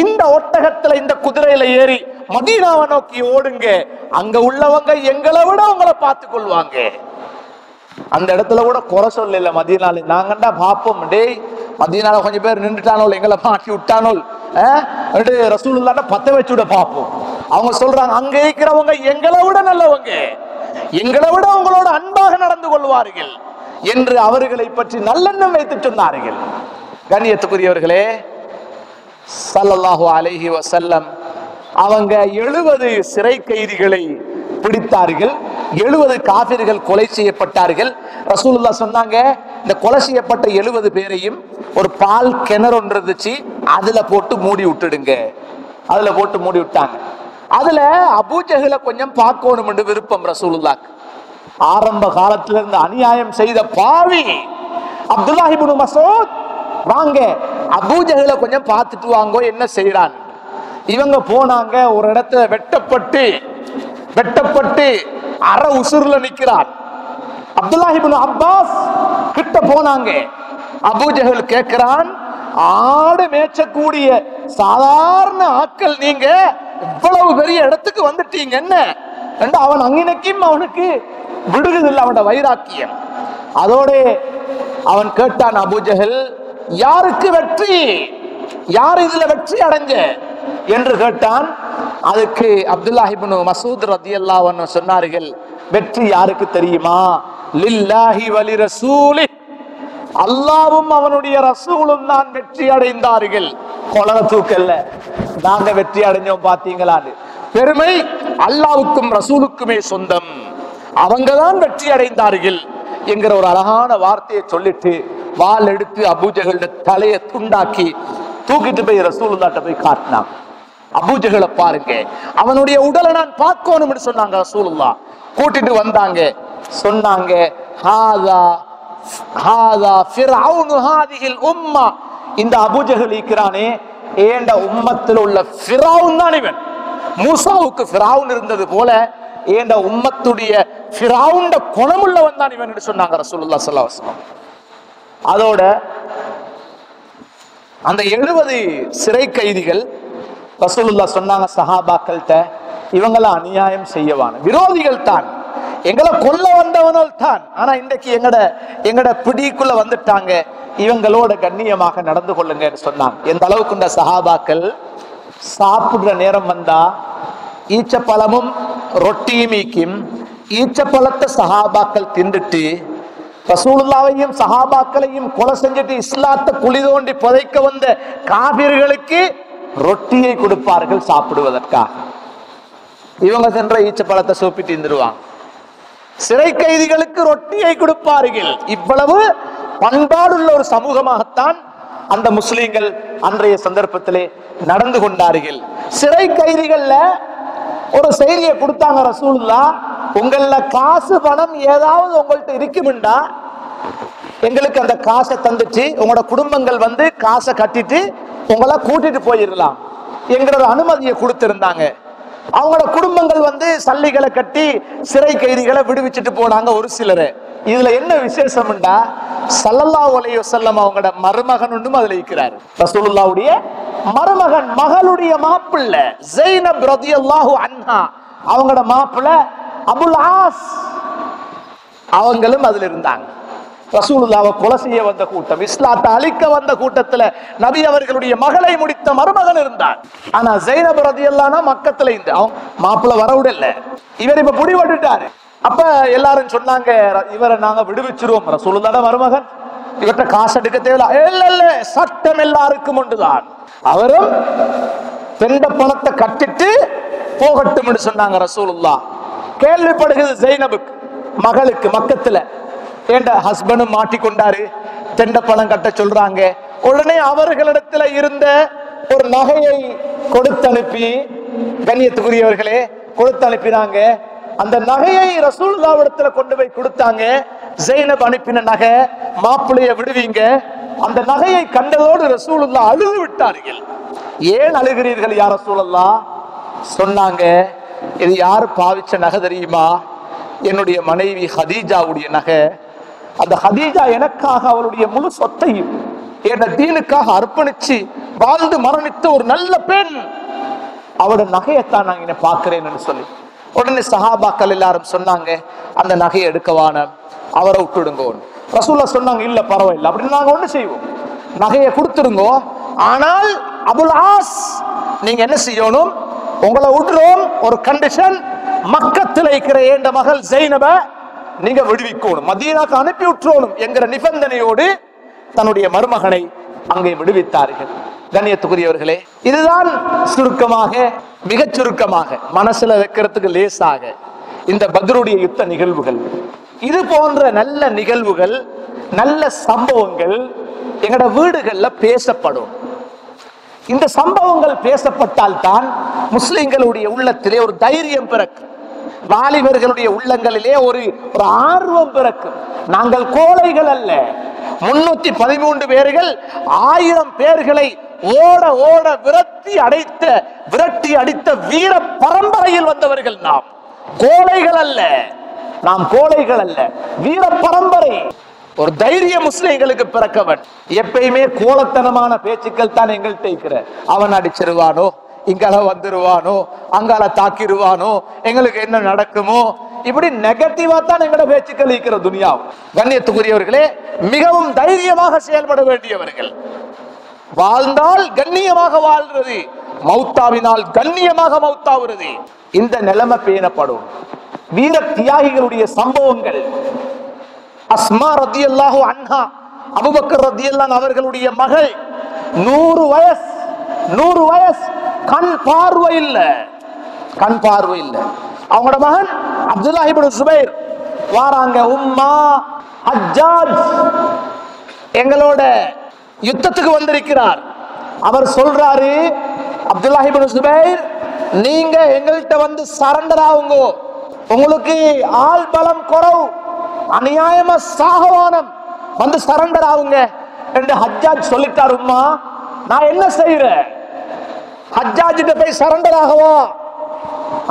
இந்த ஒட்டகத்துல இந்த குதிரையில ஏறி மதீனாவை நோக்கி ஓடுங்க, அங்க உள்ளவங்க எங்களை விட உங்களை பார்த்து கொள்வாங்க. அந்த இடத்துல கூட குறை சொல்லல மதீனால, நாங்கண்டா பாப்போம், டேய் மதீனால கொஞ்சம் பேர் நின்றுட்டானோல், எங்களை மாட்டி விட்டானோல், ரசூலுல்லாஹ்ட்ட பத்த வச்சு விட பாப்போம். அவங்க சொல்றாங்க, அங்க இருக்கிறவங்க எங்களை விட நல்லவங்க, எங்களை விட உங்களோட அன்பாக நடந்து கொள்வார்கள் என்று அவர்களை பற்றி நல்லெண்ணம் வைத்து சொன்னார்கள். கண்ணியத்துக்குரியவர்களே, ஸல்லல்லாஹு அலைஹி வஸல்லம் அவங்க 70 சிறை கைதிகளை பிடித்தார்கள், 70 காபிர்கள் கொலை செய்யப்பட்டார்கள். ரசூலுல்லாஹ் சொன்னாங்க, இந்த கொலை செய்யப்பட்ட 70 பேரையும் ஒரு பால் கிணறு ஒன்று இருந்துச்சு, அதுல போட்டு மூடி விட்டுடுங்க, அதுல போட்டு மூடி விட்டாங்க. அதுல அபூஜஹல கொஞ்சம் பார்க்கணும் என்று விருப்பம் ரசூலுல்லாஹ்க்கு. ஆரம்ப காலத்துல இருந்து அநியாயம் செய்த பாவி அப்துல்லாஹ் இப்னு மஸ்ஊத், வாங்க அபூஜஹல கொஞ்சம் பார்த்துட்டு வாங்கோ என்ன செய்யறான். இவங்க போனாங்க, ஒரு இடத்துல வெட்டப்பட்டு அரை உசுர்ல நிக்கிறார். அப்துல்லாஹ் இப்னு அப்பாஸ் கிட்ட போனாங்க. அபூஜஹல் கேட்கிறான், ஆடு மேய்ச்சக்கூடிய சாதாரண ஆட்கள் நீங்க இவ்வளவு பெரிய இடத்துக்கு வந்துட்டீங்க என்ன? அவன் அங்கினைக்கும் அவனுக்கு விடுவதில்லை, அவனோட வைராக்கியம். அதோட அவன் கேட்டான், அபூஜஹல் யாருக்கு வெற்றி, யார் இதுல வெற்றி அடைஞ்ச என்று கேட்டான். அதுக்கு அப்துல்லாஹ் இப்னு மஸ்ஊத் ரலியல்லாஹு அன்ஹு சொன்னார்கள், வெற்றி யாருக்கு தெரியுமா? லில்லாஹி வலி ரசூலி, அல்லாஹ்வும் அவனுடைய ரசூலும் தான் வெற்றி அடைந்தார்கள். கொலக தூக்கல்ல, நாங்க வெற்றி அடைஞ்சோம் பாத்தீங்களான்னு. பெருமை அல்லாஹ்வுக்கும் ரசூலுக்குமே சொந்தம், அவங்கதான் வெற்றி அடைந்தார்கள் என்கிற ஒரு அழகான வார்த்தையை சொல்லிட்டு வாள் எடுத்து அபூஜஹலுடைய தலையை துண்டாக்கி தூக்கிட்டு போய் ரசூலுல்லாஹ்ட்ட போய் காட்டினான். அபூஜஹலை பாருங்க, அவனுடைய உடலை நான் பார்க்கணும்னு சொன்னாங்க. ரசூலுல்லாஹ் கூட்டிட்டு வந்தாங்க, சொன்னாங்க, ஹாதா ஹாதா ஃபிர்அவுனு ஹாதிஹில் உம்மா, இந்த அபூஜஹல் இருக்கிறானே ஏண்ட உம்மத்தில் உள்ள ஃபிர்அவுன் தான் இவன். மூசாவுக்கு ஃபிர்அவுன் இருந்தது போல ஏண்ட உம்மத்துடைய ஃபிர்அவுன்ட குணமுள்ளவன் தான் இவன் என்று சொன்னாங்க ரசூலுல்லாஹ் ஸல்லல்லாஹு அலைஹி வஸல்லம். அதோட அந்த 70 சிறை கைதிகள் ரசூலுல்லாஹ் சொன்னாங்க சஹாபாக்கள்கிட்ட, இவங்களாம் அநியாயம் செய்யவான விரோதிகள் தான், எங்களை கொல்ல வந்தவனால் தான், ஆனா இன்றைக்கு எங்கட பிடிக்குள்ள வந்துட்டாங்க, இவங்களோட கண்ணியமாக நடந்து கொள்ளுங்க சொன்னாங்க. எந்த அளவுக்கு இந்த சஹாபாக்கள் சாப்பிடுற நேரம் வந்தா ஈச்சப்பழமும் ரொட்டியும் ஈக்கும், ஈச்சப்பழத்தை சஹாபாக்கள் தின்றுட்டு ரசூலுல்லாஹ்வையும் சஹாபாக்களையும் கொலை செஞ்சுட்டு இஸ்லாத்தை குழி தோண்டி புதைக்க வந்த காபிர்களுக்கு ரொட்டியை கொடுப்பார்கள் சாப்பிடுவதற்காக. இவங்க சென்ற ஈச்சப்பழத்தை சோப்பிட்டு இருந்துருவாங்க. சிறை கைதிகளுக்கு ரொட்டியை கொடுப்பார்கள். இவ்வளவு பண்பாடுள்ள ஒரு சமூகமாகத்தான் அந்த முஸ்லிம்கள் அன்றைய சந்தர்ப்பத்திலே நடந்து கொண்டார்கள். சிறை கைதிகள்ல ஒரு செய்தியை கொடுத்தாங்க ரசூலுல்லாஹ், உங்கள காசு பணம் ஏதாவது உங்கள்ட்ட இருக்குமெண்டா எங்களுக்கு அந்த காசை தந்துச்சு, உங்களோட குடும்பங்கள் வந்து காசை கட்டிட்டு உங்களை கூட்டிட்டு போயிடலாம் என்கிற அனுமதியை கொடுத்திருந்தாங்க. அவங்களோட குடும்பங்கள் வந்து சல்லிகளை கட்டி சிறை கைதிகளை விடுவிச்சுட்டு போனாங்க ஒரு சிலர். இதுல என்ன விசேஷம்டா, ஸல்லல்லாஹு அலைஹி வஸல்லம் அவங்களோட மருமகன் ஒன்றும் அதுல இருக்கிறார். ரசூலுல்லாஹ்வுடைய மருமகன், மகளுடைய மாப்பிள்ளை ஸைனப் ரலியல்லாஹு அன்ஹா, அவங்களோட மாப்பிள்ளை அபுல் ஆஸ், அவங்களும் அதுல இருந்தாங்க. ரசூலுல்லாஹ்வை கொலை செய்ய வந்த கூட்டம், இஸ்லாத்தை அழிக்க வந்த கூட்டத்துல நபி அவர்களுடைய மகளை முடித்த மருமகன் இருந்தார். ஆனா ஸைனப் ரலியல்லாஹு அன்ஹா மக்கத்துல இந்த மாப்பிள்ளை வரவிடல. இவர் இப்ப முடிவெடுத்தாரு. அப்ப எல்லாரும் சொன்னாங்க, இவரை நாங்க விடுவிச்சிருவோம், ரசூலுல்லாஹ்வோட மருமகன், இவர்கிட்ட காசு எடுக்க தேவையில்ல. இல்ல, சட்டம் எல்லாருக்கும் ஒன்றுதான், அவரும் தெண்ட பணத்தை கட்டிட்டு போகட்டும் என்று சொன்னாங்க ரசூலுல்லாஹ். கேள்விப்படுகிறது ஸைனபுக்கு, மகளுக்கு, மக்கத்துல ஏண்ட ஹஸ்பண்டும் மாட்டிக்கொண்டாரு, தெண்ட பணம் கட்ட சொல்றாங்க. உடனே அவர்களிடத்துல இருந்த ஒரு நகையை கொடுத்து அனுப்பி, கண்ணியத்துக்குரியவர்களே, கொடுத்து அனுப்பினாங்க. அந்த நகையை ரசூலுல்லாஹ்விடத்துல கொண்டு போய் கொடுத்தாங்க. ஸைனப் அனுப்பின நகை, மாப்பிள்ளைய விடுவீங்க. அந்த நகையை கண்டதோடு ரசூலுல்லாஹ் அழுது விட்டார்கள். ஏன் அழுகிறீர்கள் யா ரசூலல்லாஹ்? சொன்னாங்க, இது யார் பாவிச்ச நகை தெரியுமா? என்னுடைய மனைவி ஹதீஜாவுடைய நகை. அந்த ஹதீஜா எனக்காக அவளுடைய முழு சொத்தையும் என் தீனுக்காக அர்ப்பணிச்சு வாழ்ந்து மரணித்த ஒரு நல்ல பெண், அவட நகையத்தான் நான் இங்க பாக்குறேன்னு சொல்லி உடனே சஹாபாக்கள் எல்லாரும் சொன்னாங்க, அந்த நகையை எடுக்கவான, அவரை விட்டுடுங்க. ரசூலுல்லாஹ் சொன்னாங்க, இல்ல பரவாயில்லை, அப்படின்னு நாங்க ஒண்ணு செய்வோம், நகையை கொடுத்துருங்கோ. ஆனால் அபுல் ஆஸ், நீங்க என்ன செய்யணும், உங்களை விடுறோம், ஒரு கண்டிஷன், மக்கத்தில் இருக்கிற என்ற மகள் ஸைனப நீங்க விடுவிக்கணும், மதீனாக்கு அனுப்பி விட்டுறணும் என்கிற நிபந்தனையோடு தன்னுடைய மருமகனை அங்கே விடுவித்தார்கள். கண்ணியத்துக்குரியவர்களே, இதுதான் சுருக்கமாக, மிகச் சுருக்கமாக, மனசுல வைக்கிறதுக்கு லேசாக இந்த பத்ருடைய யுத்த நிகழ்வுகள். இது போன்ற நல்ல நிகழ்வுகள், நல்ல சம்பவங்கள் எங்கட வீடுகள்ல பேசப்படும். இந்த சம்பவங்கள் பேசப்பட்டால் தான் முஸ்லிம்களுடைய உள்ளத்திலே ஒரு தைரியம் பிறக்கும், வாலிபர்களுடைய உள்ளங்களிலே ஒரு ஆர்வம் பிறக்கும். நாங்கள் கோழைகள் அல்ல, 313 பேர்கள் 1000 பேர்களை ஓட ஓட விரட்டி அடித்த வீர பரம்பரையில் வந்தவர்கள் நாம். கோழைகள் அல்ல, நாம் கோழைகள் அல்ல, வீர பரம்பரை. ஒரு தைரிய முஸ்லிம்களுக்கு பிறக்கவன். எப்பயுமே கோலத்தனமான பேச்சுக்கள் தான் எங்கள்கிட்ட இருக்கிற, அவன் அடிச்சிருவானோ, இங்கால வந்துருவானோ, அங்கால தாக்கிடுவானோ, எங்களுக்கு என்ன நடக்குமோ, இப்படி நெகட்டிவா தான் எங்களோட பேச்சுக்கள் இருக்கிற துனியா. கண்ணியத்துக்குரியவர்களே, மிகவும் தைரியமாக செயல்பட வேண்டியவர்கள். வாழ்ந்தால் கண்ணியமாக வாழ்றது, மௌத்தாவினால் கண்ணியமாக மௌத்தாவுறது. இந்த நிலைமை பேணப்படும். வீர தியாகிகளுடைய சம்பவங்கள், அஸ்மா ரலியல்லாஹு அன்ஹா, அபூபக்கர் ரலியல்லாஹு அவர்களுடைய மகள், 100 வயசு, கண் பார்வை இல்ல. அவங்களோட மகன் அப்துல்லாஹ் இப்னு சுபைர் வாராங்க, உம்மா ஹஜ்ஜாஜ் எங்களோட யுத்தத்துக்கு வந்திருக்கிறார். அவர் சொல்றாரு, அப்துல்லாஹ் இப்னு சுபைர், நீங்க எங்கள்கிட்ட வந்து சரண்டர் ஆகுங்க, உங்களுக்கு ஆள் பலம் குறவு, அநியாயமா சாகவானம், வந்து சரண்டர் ஆகுங்க என்று ஹஜ்ஜாஜ் சொல்லிட்டார். உம்மா, நான் என்ன செய்யறேன், ஹஜ்ஜாஜிட்ட போய் சரண்டர் ஆகவா?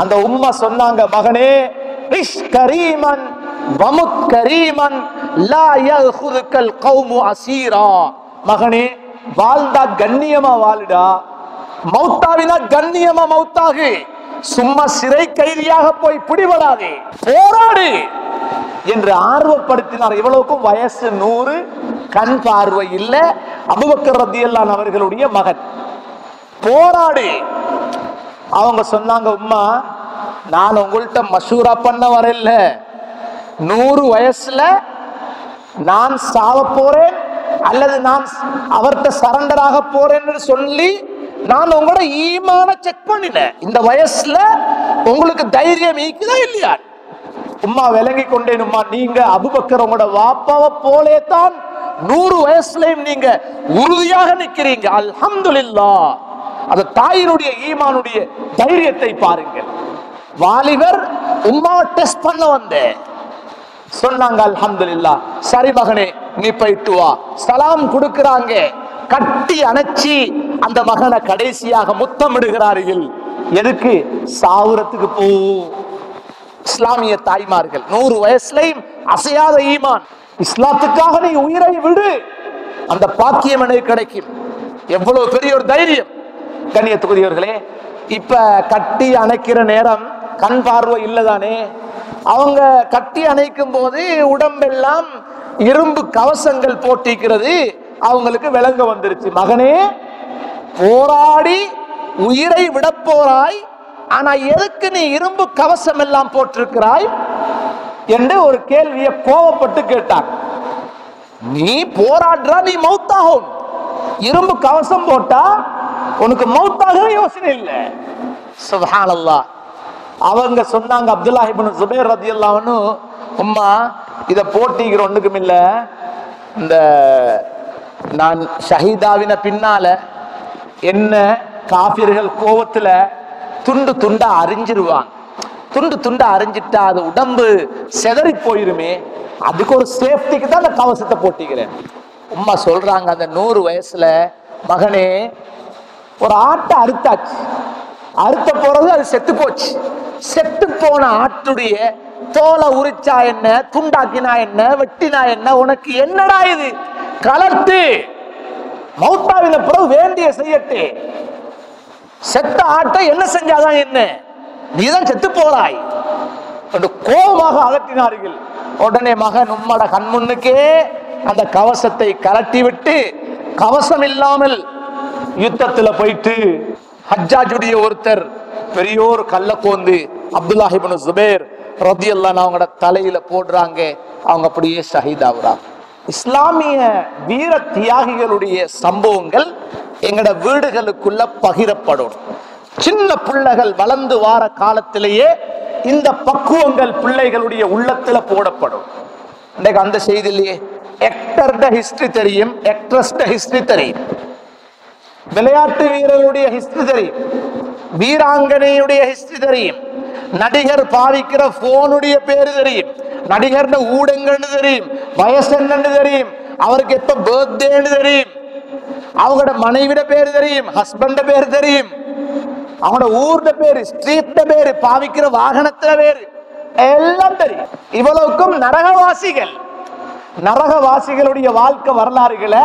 அந்த உம்மா சொன்னாங்க, மகனே, இஷ் கரீமன் வமுத் கரீமன் லா யஹுதுகல் கௌமு அசீரா. மகனே, வாழ்ந்தா கண்ணியமா வாழுடா, மௌத்தாவினா கண்ணியமா மௌத்தாகு, சும்மா சிறை கைதியாக போய் பிடிபடாதே, போராடு என்று ஆர்வப்படுத்தினார். இவ்வளவுக்கும் வயசு 100, கண் பார்வை இல்ல, அபூபக்கர் ரலியல்லாஹு அவர்களுடைய மகன். போராடு. அவங்க சொன்னாங்க, உம்மா, நான் உங்கள்கிட்ட மஷூரா பண்ண வரல, 100 வயசுல நான் சாவ போறேன் அல்லது நான் அவர்கிட்ட சரண்டர் ஆக போறேன்னு சொல்லி நான் உங்களோட ஈமான செக் பண்ணினேன். இந்த வயசுல உங்களுக்கு தைரியம் ஈக்குதா இல்லையா? உம்மா விளங்கி கொண்டேன். உம்மா, நீங்க அபூபக்கர் உங்களோட வாப்பாவை போலே தான் 100 வயசுலயும் நீங்க உறுதியாக நிக்கிறீங்க. அல்ஹம்துலில்லாஹ். அந்த தாயினுடைய ஈமானுடைய தைரியத்தை பாருங்கள். வாலிபர் உம்மாவை டெஸ்ட் பண்ண வந்தேன், சொன்னாங்க அல்ஹம்துலில்லாஹ். சரி மகனே, நீ போயிட்டு வா. சலாம் கொடுக்கிறாங்க, கட்டி அணைச்சி அந்த மகனை கடைசியாக முத்தமிடுகிறார்கள். எதுக்கு? சாவுரத்துக்கு போ. இஸ்லாமிய தாய்மார்கள் 100 வயசுலையும் அசையாத ஈமான், இஸ்லாத்துக்காக நீ உயிரை விடு, அந்த பாக்கியம் எனக்கு கிடைக்கும். எவ்வளவு பெரிய ஒரு தைரியம் கண்ணியத்துக்குரியவர்களே. இப்ப கட்டி அணைக்கிற நேரம் கண் பார்வை இல்லதானே. அவங்க கட்டி அணைக்கும் போது உடம்பெல்லாம் இரும்பு கவசங்கள் போட்டிக்கிறது, அவங்களுக்கு விளங்க வந்துருச்சு. மகனே, போராடி உயிரை விட போறாய், ஆனா எதுக்கு நீ இரும்பு கவசம் எல்லாம் போட்டிருக்கிறாய் என்று ஒரு கேள்வியை கோபப்பட்டு கேட்டார். நீ போராடுற, நீ மௌத்தாகும். இரும்பு கவசம் போட்டா உனக்கு மௌத்தாக யோசனை இல்லை. சுப்ஹானல்லாஹ். அவங்க சொன்னாங்க, அப்துல்லாஹ் இப்னு ஜுபைர் ரலியல்லாஹு அன்ஹு, உம்மா இத போட்டிக்கிற ஒண்ணுக்கும் இல்ல, இந்த நான் ஷஹீதாவின பின்னால என்ன காபிர்கள் கோவத்துல துண்டு துண்டா அறிஞ்சிருவாங்க. துண்டு துண்டா அறிஞ்சிட்டா அது உடம்பு செதறி போயிருமே, அதுக்கு ஒரு சேஃப்டிக்கு தான் அந்த கவசத்தை போட்டிக்கிறேன். உம்மா சொல்றாங்க, அந்த 100 வயசுல மகனே, ஒரு ஆட்டை அறுத்தாச்சு, அறுத்த போறது அது செத்து போச்சு. செத்து போன ஆட்டுடைய தோலை உரிச்சா என்ன, துண்டாக்கினா என்ன, வெட்டினா என்ன, உனக்கு என்னடா இது? கலட்டு, மௌத்தாவின பிறகு வேண்டிய செய்யட்டு. செத்த ஆட்டை என்ன செஞ்சாதான் என்ன, நீதான் செத்து போறாய் என்று கோபமாக அகற்றினார்கள். உடனே மகன் உம்மட கண்முன்னுக்கே அந்த கவசத்தை கலட்டி விட்டு, கவசம் இல்லாமல் யுத்தத்துல போயிட்டு ஹஜ்ஜாஜுடைய ஒருத்தர் பெரியோர் கல்ல கோந்து அப்துல்லாஹ் இப்னு ஜுபைர் ரலியல்லாஹு அன்ஹு அவங்களோட தலையில போடுறாங்க. அவங்க அப்படியே ஷஹீதாகுறாங்க. இஸ்லாமிய வீர தியாகிகளுடைய சம்பவங்கள் எங்கட வீடுகளுக்குள்ள பகிரப்படும். சின்ன பிள்ளைகள் வளர்ந்து வார காலத்திலேயே இந்த பக்குவங்கள் பிள்ளைகளுடைய உள்ளத்துல போடப்படும். இன்னைக்கு அந்த செய்தியிலேயே ஆக்டர்ட ஹிஸ்டரி தெரியும், ஆக்ட்ரஸ்ட ஹிஸ்டரி தெரியும், விளையாட்டு வீரருடைய ஹிஸ்டரி தெரியும், வீராங்கனையுடைய ஹிஸ்டரி தெரியும், நடிகர் பாவிக்கிற போனுடைய பேரு தெரியும், நடிகர் ஊடகங்கள்னு தெரியும், வயசு என்னன்னு தெரியும், அவருக்கு எப்ப பர்த்டேன்னு தெரியும், அவங்களோட மனைவிட பேரு தெரியும், ஹஸ்பண்ட பேரு தெரியும், அவங்களோட ஊர்ட பேரு, ஸ்ட்ரீட் பேரு, பாவிக்கிற வாகனத்துல பேரு எல்லாம் தெரியும். இவ்வளவுக்கும் நரகவாசிகள், நரகவாசிகளுடைய வாழ்க்கை வரலாறுகளை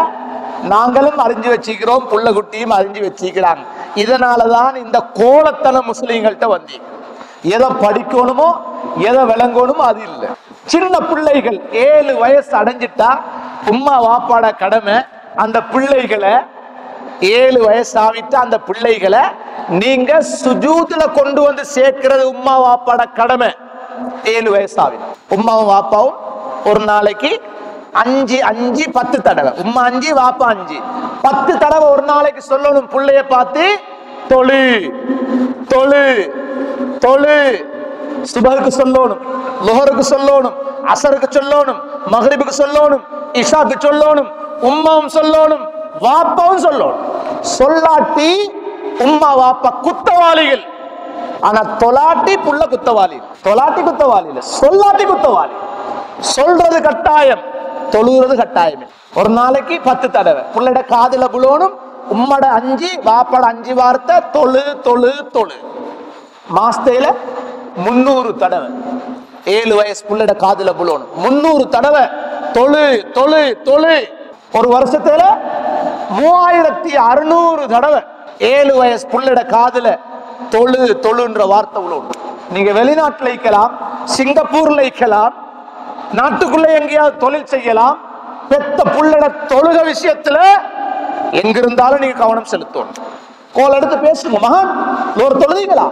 நாங்களும் அறிஞ்சு வச்சுக்கிறோம், புள்ள குட்டியும் அறிஞ்சு வச்சுக்கிறாங்க. இதனாலதான் இந்த கோலத்தன முஸ்லீம்கள்ட்ட வந்து எதை படிக்கணுமோ எதை விளங்கணுமோ அது இல்லை. சின்ன பிள்ளைகள் 7 வயசு அடைஞ்சிட்டா உம்மா வாப்பாட கடமை அந்த பிள்ளைகளை, 7 வயசு ஆவிட்டா அந்த பிள்ளைகளை நீங்க சுஜூதுல கொண்டு வந்து சேர்க்கிறது உம்மா வாப்பாட கடமை. 7 வயசு ஆவிடும் உம்மாவும் வாப்பாவும் ஒரு நாளைக்கு 5 10 தடவை, உம்மா 5 வாப்பா 5 10 தடவை ஒரு நாளைக்கு சொல்லணும். பிள்ளைய பார்த்து தொழு தொழு தொழு. சுபஹுக்கு சொல்லணும், லுஹருக்கு சொல்லணும், அசருக்கு சொல்லணும், மக்ரிபுக்கு சொல்லணும், இஷாக்கு சொல்லணும், உம்மாவும் சொல்லணும், வாப்பாவும் சொல்லணும். சொல்லாட்டி உம்மா வாப்பா குத்தவாளிகள். ஆனா தொலாட்டி புள்ள குத்தவாளி, தொலாட்டி குத்தவாளி இல்ல, சொல்லாட்டி குத்தவாளி. சொல்றது கட்டாயம், தொழுகிறது கட்டாயம். ஒரு நாளைக்கு 10 தடவை புள்ளட காதுல புலோனும். உம்மட 5 வாப்பட 5 வார்த்தை தொழு தொழு தொழு. மாசத்தையில 300 தடவை 7 வயசு புள்ளட காதுல புலோனும் 300 தடவை தொழு தொழு தொழு. ஒரு வருஷத்துல 3600 தடவை 7 வயசு புள்ளட காதுல தொழு தொழுன்ற வார்த்தை உள்ள. நீங்க வெளிநாட்டுல இருக்கலாம், சிங்கப்பூர்ல இருக்கலாம், நாட்டுக்குள்ள எங்கேயாவது தொழில் செய்யலாம். பெத்த புள்ளட தொழுக விஷயத்துல எங்கிருந்தாலும் நீங்க கவனம் செலுத்தணும். கோல் எடுத்து பேசுங்க. மகன் லோர் தொழுதீங்களா,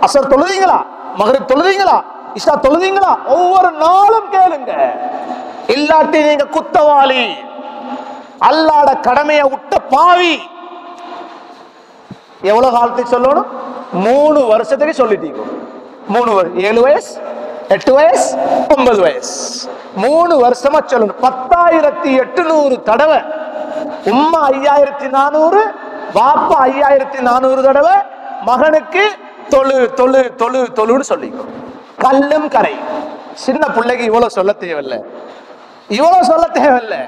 அசர் தொழுதீங்களா, மகரிப் தொழுதீங்களா, இஷா தொழுதீங்களா, ஒவ்வொரு நாளும் கேளுங்க. இல்லாட்டி நீங்க குத்தவாளி, அல்லாட கடமையை விட்ட பாவி. எவ்வளவு காலத்துக்கு சொல்லணும்? 3 வருஷத்துக்கு சொல்லிட்டீங்க. 3 வருஷம், 7 வயசு 8 வயசு 9 வயசு 3 வருஷமா சொல்லணும். 10,800 தடவை. உம்மா 5,400, வாப்பா 5,400 தடவை மகனுக்கு தொழு தொழு தொழு தொழுன்னு சொல்லிக்கோ. கல்லும் கரை. சின்ன பிள்ளைக்கு இவ்வளவு சொல்ல தேவையில்லை. இவ்வளவு சொல்ல தேவையில்லை,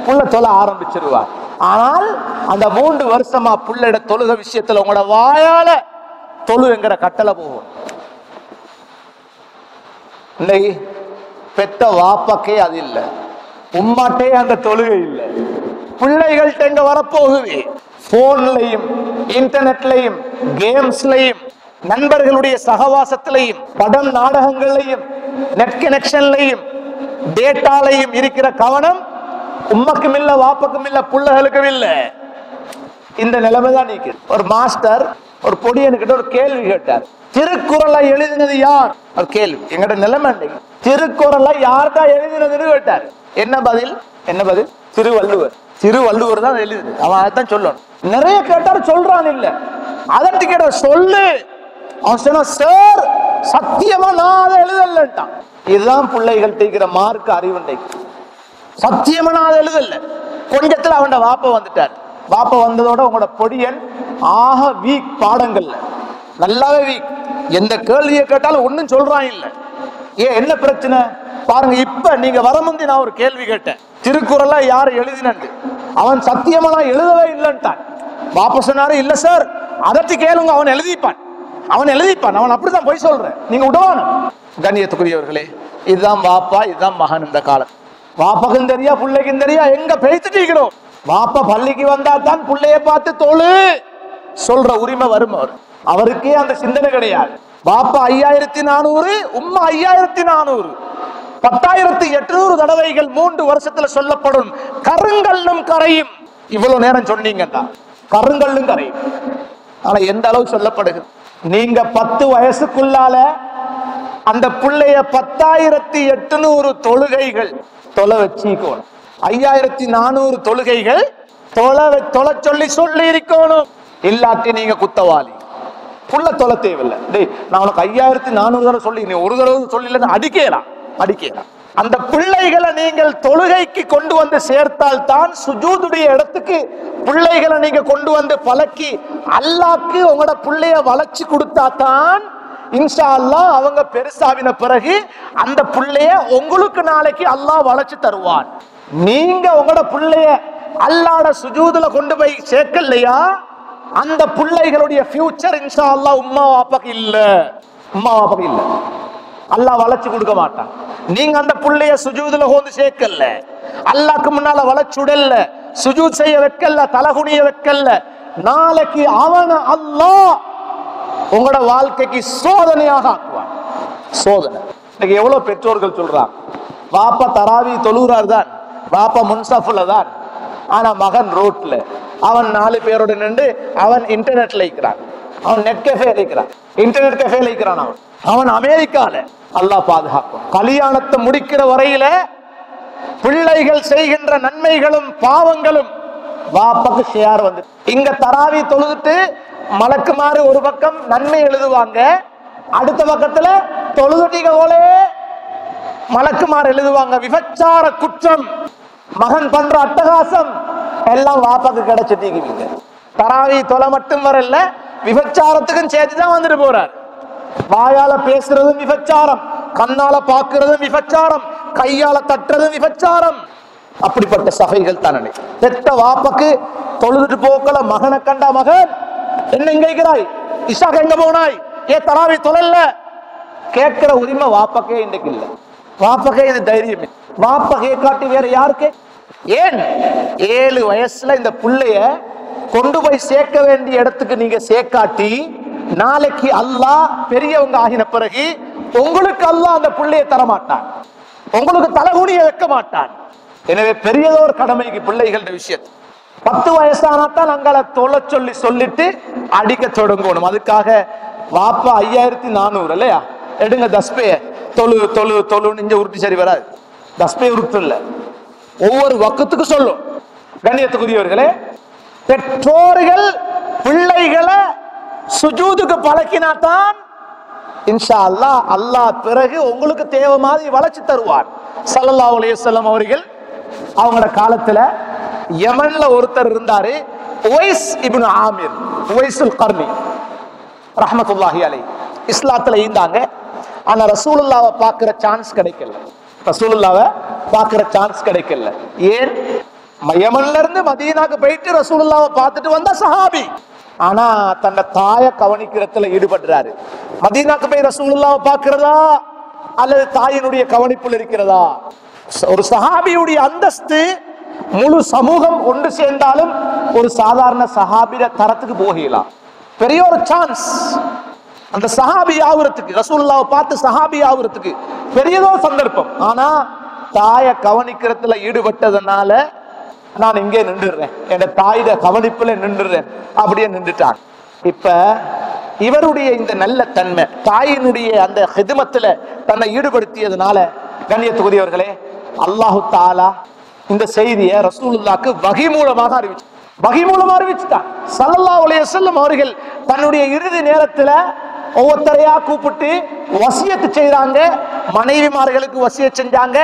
புள்ள தொலை ஆரம்பிச்சிருவார். ஆனால் அந்த 3 வருஷமா புள்ளைட தொழுக விஷயத்துல உங்களோட வாயால தொழுங்கிற கட்டளை போகும். இன்னைக்கு பெத்த வாப்பாக்கே அது இல்லை, உம்மாட்டே அந்த தொழுகை இல்லை. பிள்ளைகள்ட்ட எங்க வரப்போகுது? போன்லையும் இன்டர்நெட்லையும் கேம்ஸ்லையும் நண்பர்களுடைய சகவாசத்திலையும் படம் நாடகங்களையும் நெட் கனெக்ஷன்லையும் டேட்டாலையும் இருக்கிற கவனம் உம்மக்கும் இல்ல வாப்பக்கும் இல்ல பிள்ளைகளுக்கும் இல்ல. இந்த நிலைமைதான் நீக்கு. ஒரு மாஸ்டர் ஒரு பொடியனுக்கிட்ட ஒரு கேள்வி கேட்டார், திருக்குறளை எழுதினது யார்? ஒரு கேள்வி. எங்கட நிலைமை திருக்குறளை யார்தான் எழுதினதுன்னு கேட்டார். என்ன பதில்? என்ன பதில்? திருவள்ளுவர். திருவள்ளுவர் தான் எழுதுது, அவன் அதைத்தான் சொல்லணும். நிறைய கேட்டாரு சொல்றான் இல்ல, அதற்கு கேட்ட சொல்லு. அவன் சொன்ன சார் சத்தியமா நான் அதை எழுதலன்ட்டான். இதுதான் பிள்ளைகள் இருக்கிற மார்க் அறிவுண்டை. சத்தியமா நான் அதை எழுதல. கொஞ்சத்துல அவன் வாப்ப வந்துட்டார். வாப்ப வந்ததோட உங்களோட பொடியன் ஆக வீக், பாடங்கள்ல நல்லாவே வீக். எந்த கேள்வியை கேட்டாலும் ஒன்னும் சொல்றான் இல்ல. ஏன் என்ன பிரச்சனை பாருங்க. இப்ப நீங்க வர முந்தி நான் ஒரு கேள்வி கேட்டேன், திருக்குறளை யார் எழுதினு? அவன் சத்தியமா நான் எழுதவே இல்லைன்ட்டான். வாப்ப சொன்னாரு இல்ல சார் அதற்கு கேளுங்க, அவன் எழுதிப்பான், அவன் எழுதிப்பான், அவன் அப்படிதான் போய் சொல்றேன், நீங்க விடுவான. கண்ணியத்துக்குரியவர்களே, இதுதான் வாப்பா, இதுதான் மகன். இந்த காலம் வாப்பாக்கும் தெரியா பிள்ளைக்கும் தெரியா எங்க பேசிட்டீங்களோ. வாப்பா பள்ளிக்கு வந்தா தான் பிள்ளைய பார்த்து தொழு சொல்ற உரிமை வரும். அவருக்கே அந்த சிந்தனை கிடையாது. வாப்பா 5400, உம்மா 5400, 10,800 தடவைகள் 3 வருஷத்துல சொல்லப்படும். கருங்கல்லும் கரையும். இவ்வளவு நேரம் சொன்னீங்கன்னா கருங்கல்லும் கரையும். ஆனா எந்த அளவு சொல்லப்படுகிறது? நீங்க 10 வயசுக்குள்ளால அந்த பிள்ளைய 10,800 தொழுகைகள் தொலை வச்சுக்கணும். 5,400 தொழுகைகள் தொலை சொல்லி இருக்கணும். இல்லாட்டி நீங்க குத்தவாளி. புள்ள தொலை தேவையில்லை. டேய் நான் உனக்கு 5,400 தடவை சொல்லி நீ ஒரு தடவை சொல்லி அடிக்கலாம். அந்த பிள்ளைகளை நீங்கள் தொழுகைக்கு கொண்டு வந்து சேர்த்தால் தான் சுஜூதுடைய இடத்துக்கு பிள்ளைகளை நீங்க கொண்டு வந்து பழக்கி அல்லாஹ்க்கு உங்களோட பிள்ளைய வளைச்சு கொடுத்தா தான் இன்ஷா அல்லாஹ் அவங்க பெருசாவின பிறகு அந்த பிள்ளைய உங்களுக்கு நாளைக்கு அல்லாஹ் வளைச்சு தருவான். நீங்க உங்களோட பிள்ளைய அல்லாஹ்ட சுஜூதுல கொண்டு போய் சேர்க்கலையா, அந்த பிள்ளைகளுடைய ஃபியூச்சர் இன்ஷா அல்லாஹ் உம்மா வாப்பாக்கு இல்ல. அல்லாஹ் வளைச்சு கொடுக்க மாட்டான். நீங்க அந்த புள்ளைய சுஜூதுல கொண்டு சேர்க்கல, அல்லாஹ்க்கு முன்னால வளைச்சுடல்ல, சுஜூத் செய்ய வைக்கல, தலகுனிய வைக்கல, நாளைக்கு அவன அல்லாஹ் உங்களோட வாழ்க்கைக்கு சோதனையாக ஆக்குவான். சோதனை. இன்னைக்கு எவ்வளவு பெற்றோர்கள் சொல்றாங்க, வாப்பா தராவி தொழுகிறார் தான், வாப்பா முன்சாஃபுல தான், ஆனா மகன் ரோட்ல, அவன் 4 பேரோட நின்று அவன் இன்டர்நெட்ல இருக்கிறான், அவன் நெட் கஃபே இருக்கிறான், இன்டர்நெட் கஃபே இருக்கிறான், அவன் அமெரிக்கால. அல்லாஹ் பாதுகாக்கும். கல்யாணத்தை முடிக்கிற வரையில பிள்ளைகள் செய்கின்ற நன்மைகளும் பாவங்களும் வாப்பாக்கு ஷேர் வந்து. இங்க தராவி தொழுதுட்டு மலக்குமாறு ஒரு பக்கம் நன்மை எழுதுவாங்க, அடுத்த பக்கத்துல தொழுதுட்டீங்க போலே மலக்குமாறு எழுதுவாங்க விபச்சார குற்றம், மகன் பண்ற அட்டகாசம் எல்லாம் வாப்பாக்கு கிடைச்சிட்டீங்க. தராவி தொலை மட்டும் வரல, விபச்சாரத்துக்கும் சேர்த்துதான் வந்துட்டு போறார். வாயால பேசுறதும் விபச்சாரம், கண்ணால பாக்குறதும் விபச்சாரம், கையால தட்டுறதும் விபச்சாரம். அப்படிப்பட்ட சபைகள் தானே. பெத்த வாப்பக்கு தொழுதுட்டு போக்கல மகனை கண்டா, மகன் என்ன எங்க இருக்கிறாய், இஷாக்கு எங்க போனாய், ஏ தராவி தொழல கேட்கிற உரிமை வாப்பக்கே இன்றைக்கு இல்ல. வாப்பக்கே இது தைரியம். வாப்பகே காட்டி வேற யாருக்கு? ஏன் 7 வயசுல இந்த புள்ளைய கொண்டு போய் சேர்க்க வேண்டிய இடத்துக்கு நீங்க சேர்க்காட்டி நாளைக்கு அல்லாஹ் பெரியவங்க ஆகின பிறகு உங்களுக்கு அல்லாஹ் அந்த புள்ளையை தரமாட்டான், உங்களுக்கு தலகுனிய வைக்க மாட்டான். எனவே பெரியதோர் கடமைக்கு பிள்ளைகள விஷயத்தை 10 வயசானாத்தான் அங்களை தொலை சொல்லிட்டு அடிக்க தொடங்கணும். அதுக்காக வாப்பா 5,400 இல்லையா, எடுங்க தஸ்பைய தொழு நெஞ்ச உருட்டி சரி வராது. தஸ்பைய உருட்டு இல்ல, ஒவ்வொரு வக்கத்துக்கு சொல்லும். கண்ணியத்துக்குரியவர்களே, பெற்றோர்கள் பிள்ளைகளை சுஜூதுக்கு பழக்கினாத்தான் இன்ஷா அல்லாஹ் அல்லாஹ் பிறகு உங்களுக்கு தேவை மாதிரி வளைச்சு தருவார். ஸல்லல்லாஹு அலைஹி வஸல்லம் அவர்கள் அவங்களோட காலத்துல யமன்ல ஒருத்தர் இருந்தாரு, உவைஸ் இப்னு ஆமிர், உவைசுல் கர்னி ரஹ்மத்துல்லாஹி அலைஹி. இஸ்லாத்துல இருந்தாங்க, ஆனா ரசூலுல்லாஹ்வை பார்க்கிற சான்ஸ் கிடைக்கல. ரசூலுல்லாஹ்வை பாக்குற சான்ஸ் கிடைக்கல. ஏன்? யமன்ல இருந்து மதீனாக்கு போயிட்டு ரசூலுல்லாஹ்வை பார்த்துட்டு வந்த சஹாபி, ஆனா தன்னை தாய கவனிக்கிறதுல ஈடுபடுறாரு. மதீனாக்கு போய் ரசூலுல்லாஹ்வை பார்க்கிறதா அல்லது தாயினுடைய கவனிப்புல இருக்கிறதா? ஒரு சஹாபியுடைய அந்தஸ்து முழு சமூகம் ஒன்று சேர்ந்தாலும் ஒரு சாதாரண சஹாபிய தரத்துக்கு போகலாம். பெரிய ஒரு சான்ஸ் அந்த சஹாபி ஆகுறதுக்கு, ரசூலுல்லாஹ்வை பார்த்து சஹாபி ஆகுறதுக்கு பெரியதோ சந்தர்ப்பம். ஆனா தாய கவனிக்கிறதுல ஈடுபட்டதுனால நான் இங்கே நின்றுறேன், என் தாயிட கவனிப்புல நின்றுறேன், அப்படியே நின்றுட்டான். இப்ப இவருடைய இந்த நல்ல தன்மை, தாயினுடைய அந்த ஹிதுமத்துல தன்னை ஈடுபடுத்தியதுனால கண்ணியத்துக்குரியவர்களே, அல்லாஹு தஆலா இந்த செய்தியை ரசூலுல்லாஹ்க்கு வஹி மூலமாக அறிவிச்சுட்டான். ஸல்லல்லாஹு அலைஹி வஸல்லம் அவர்கள் தன்னுடைய இறுதி நேரத்துல ஒவ்வொருத்தரையா கூப்பிட்டு வசியத்து செய்றாங்க. மனைவிமார்களுக்கு வசியத் செஞ்சாங்க,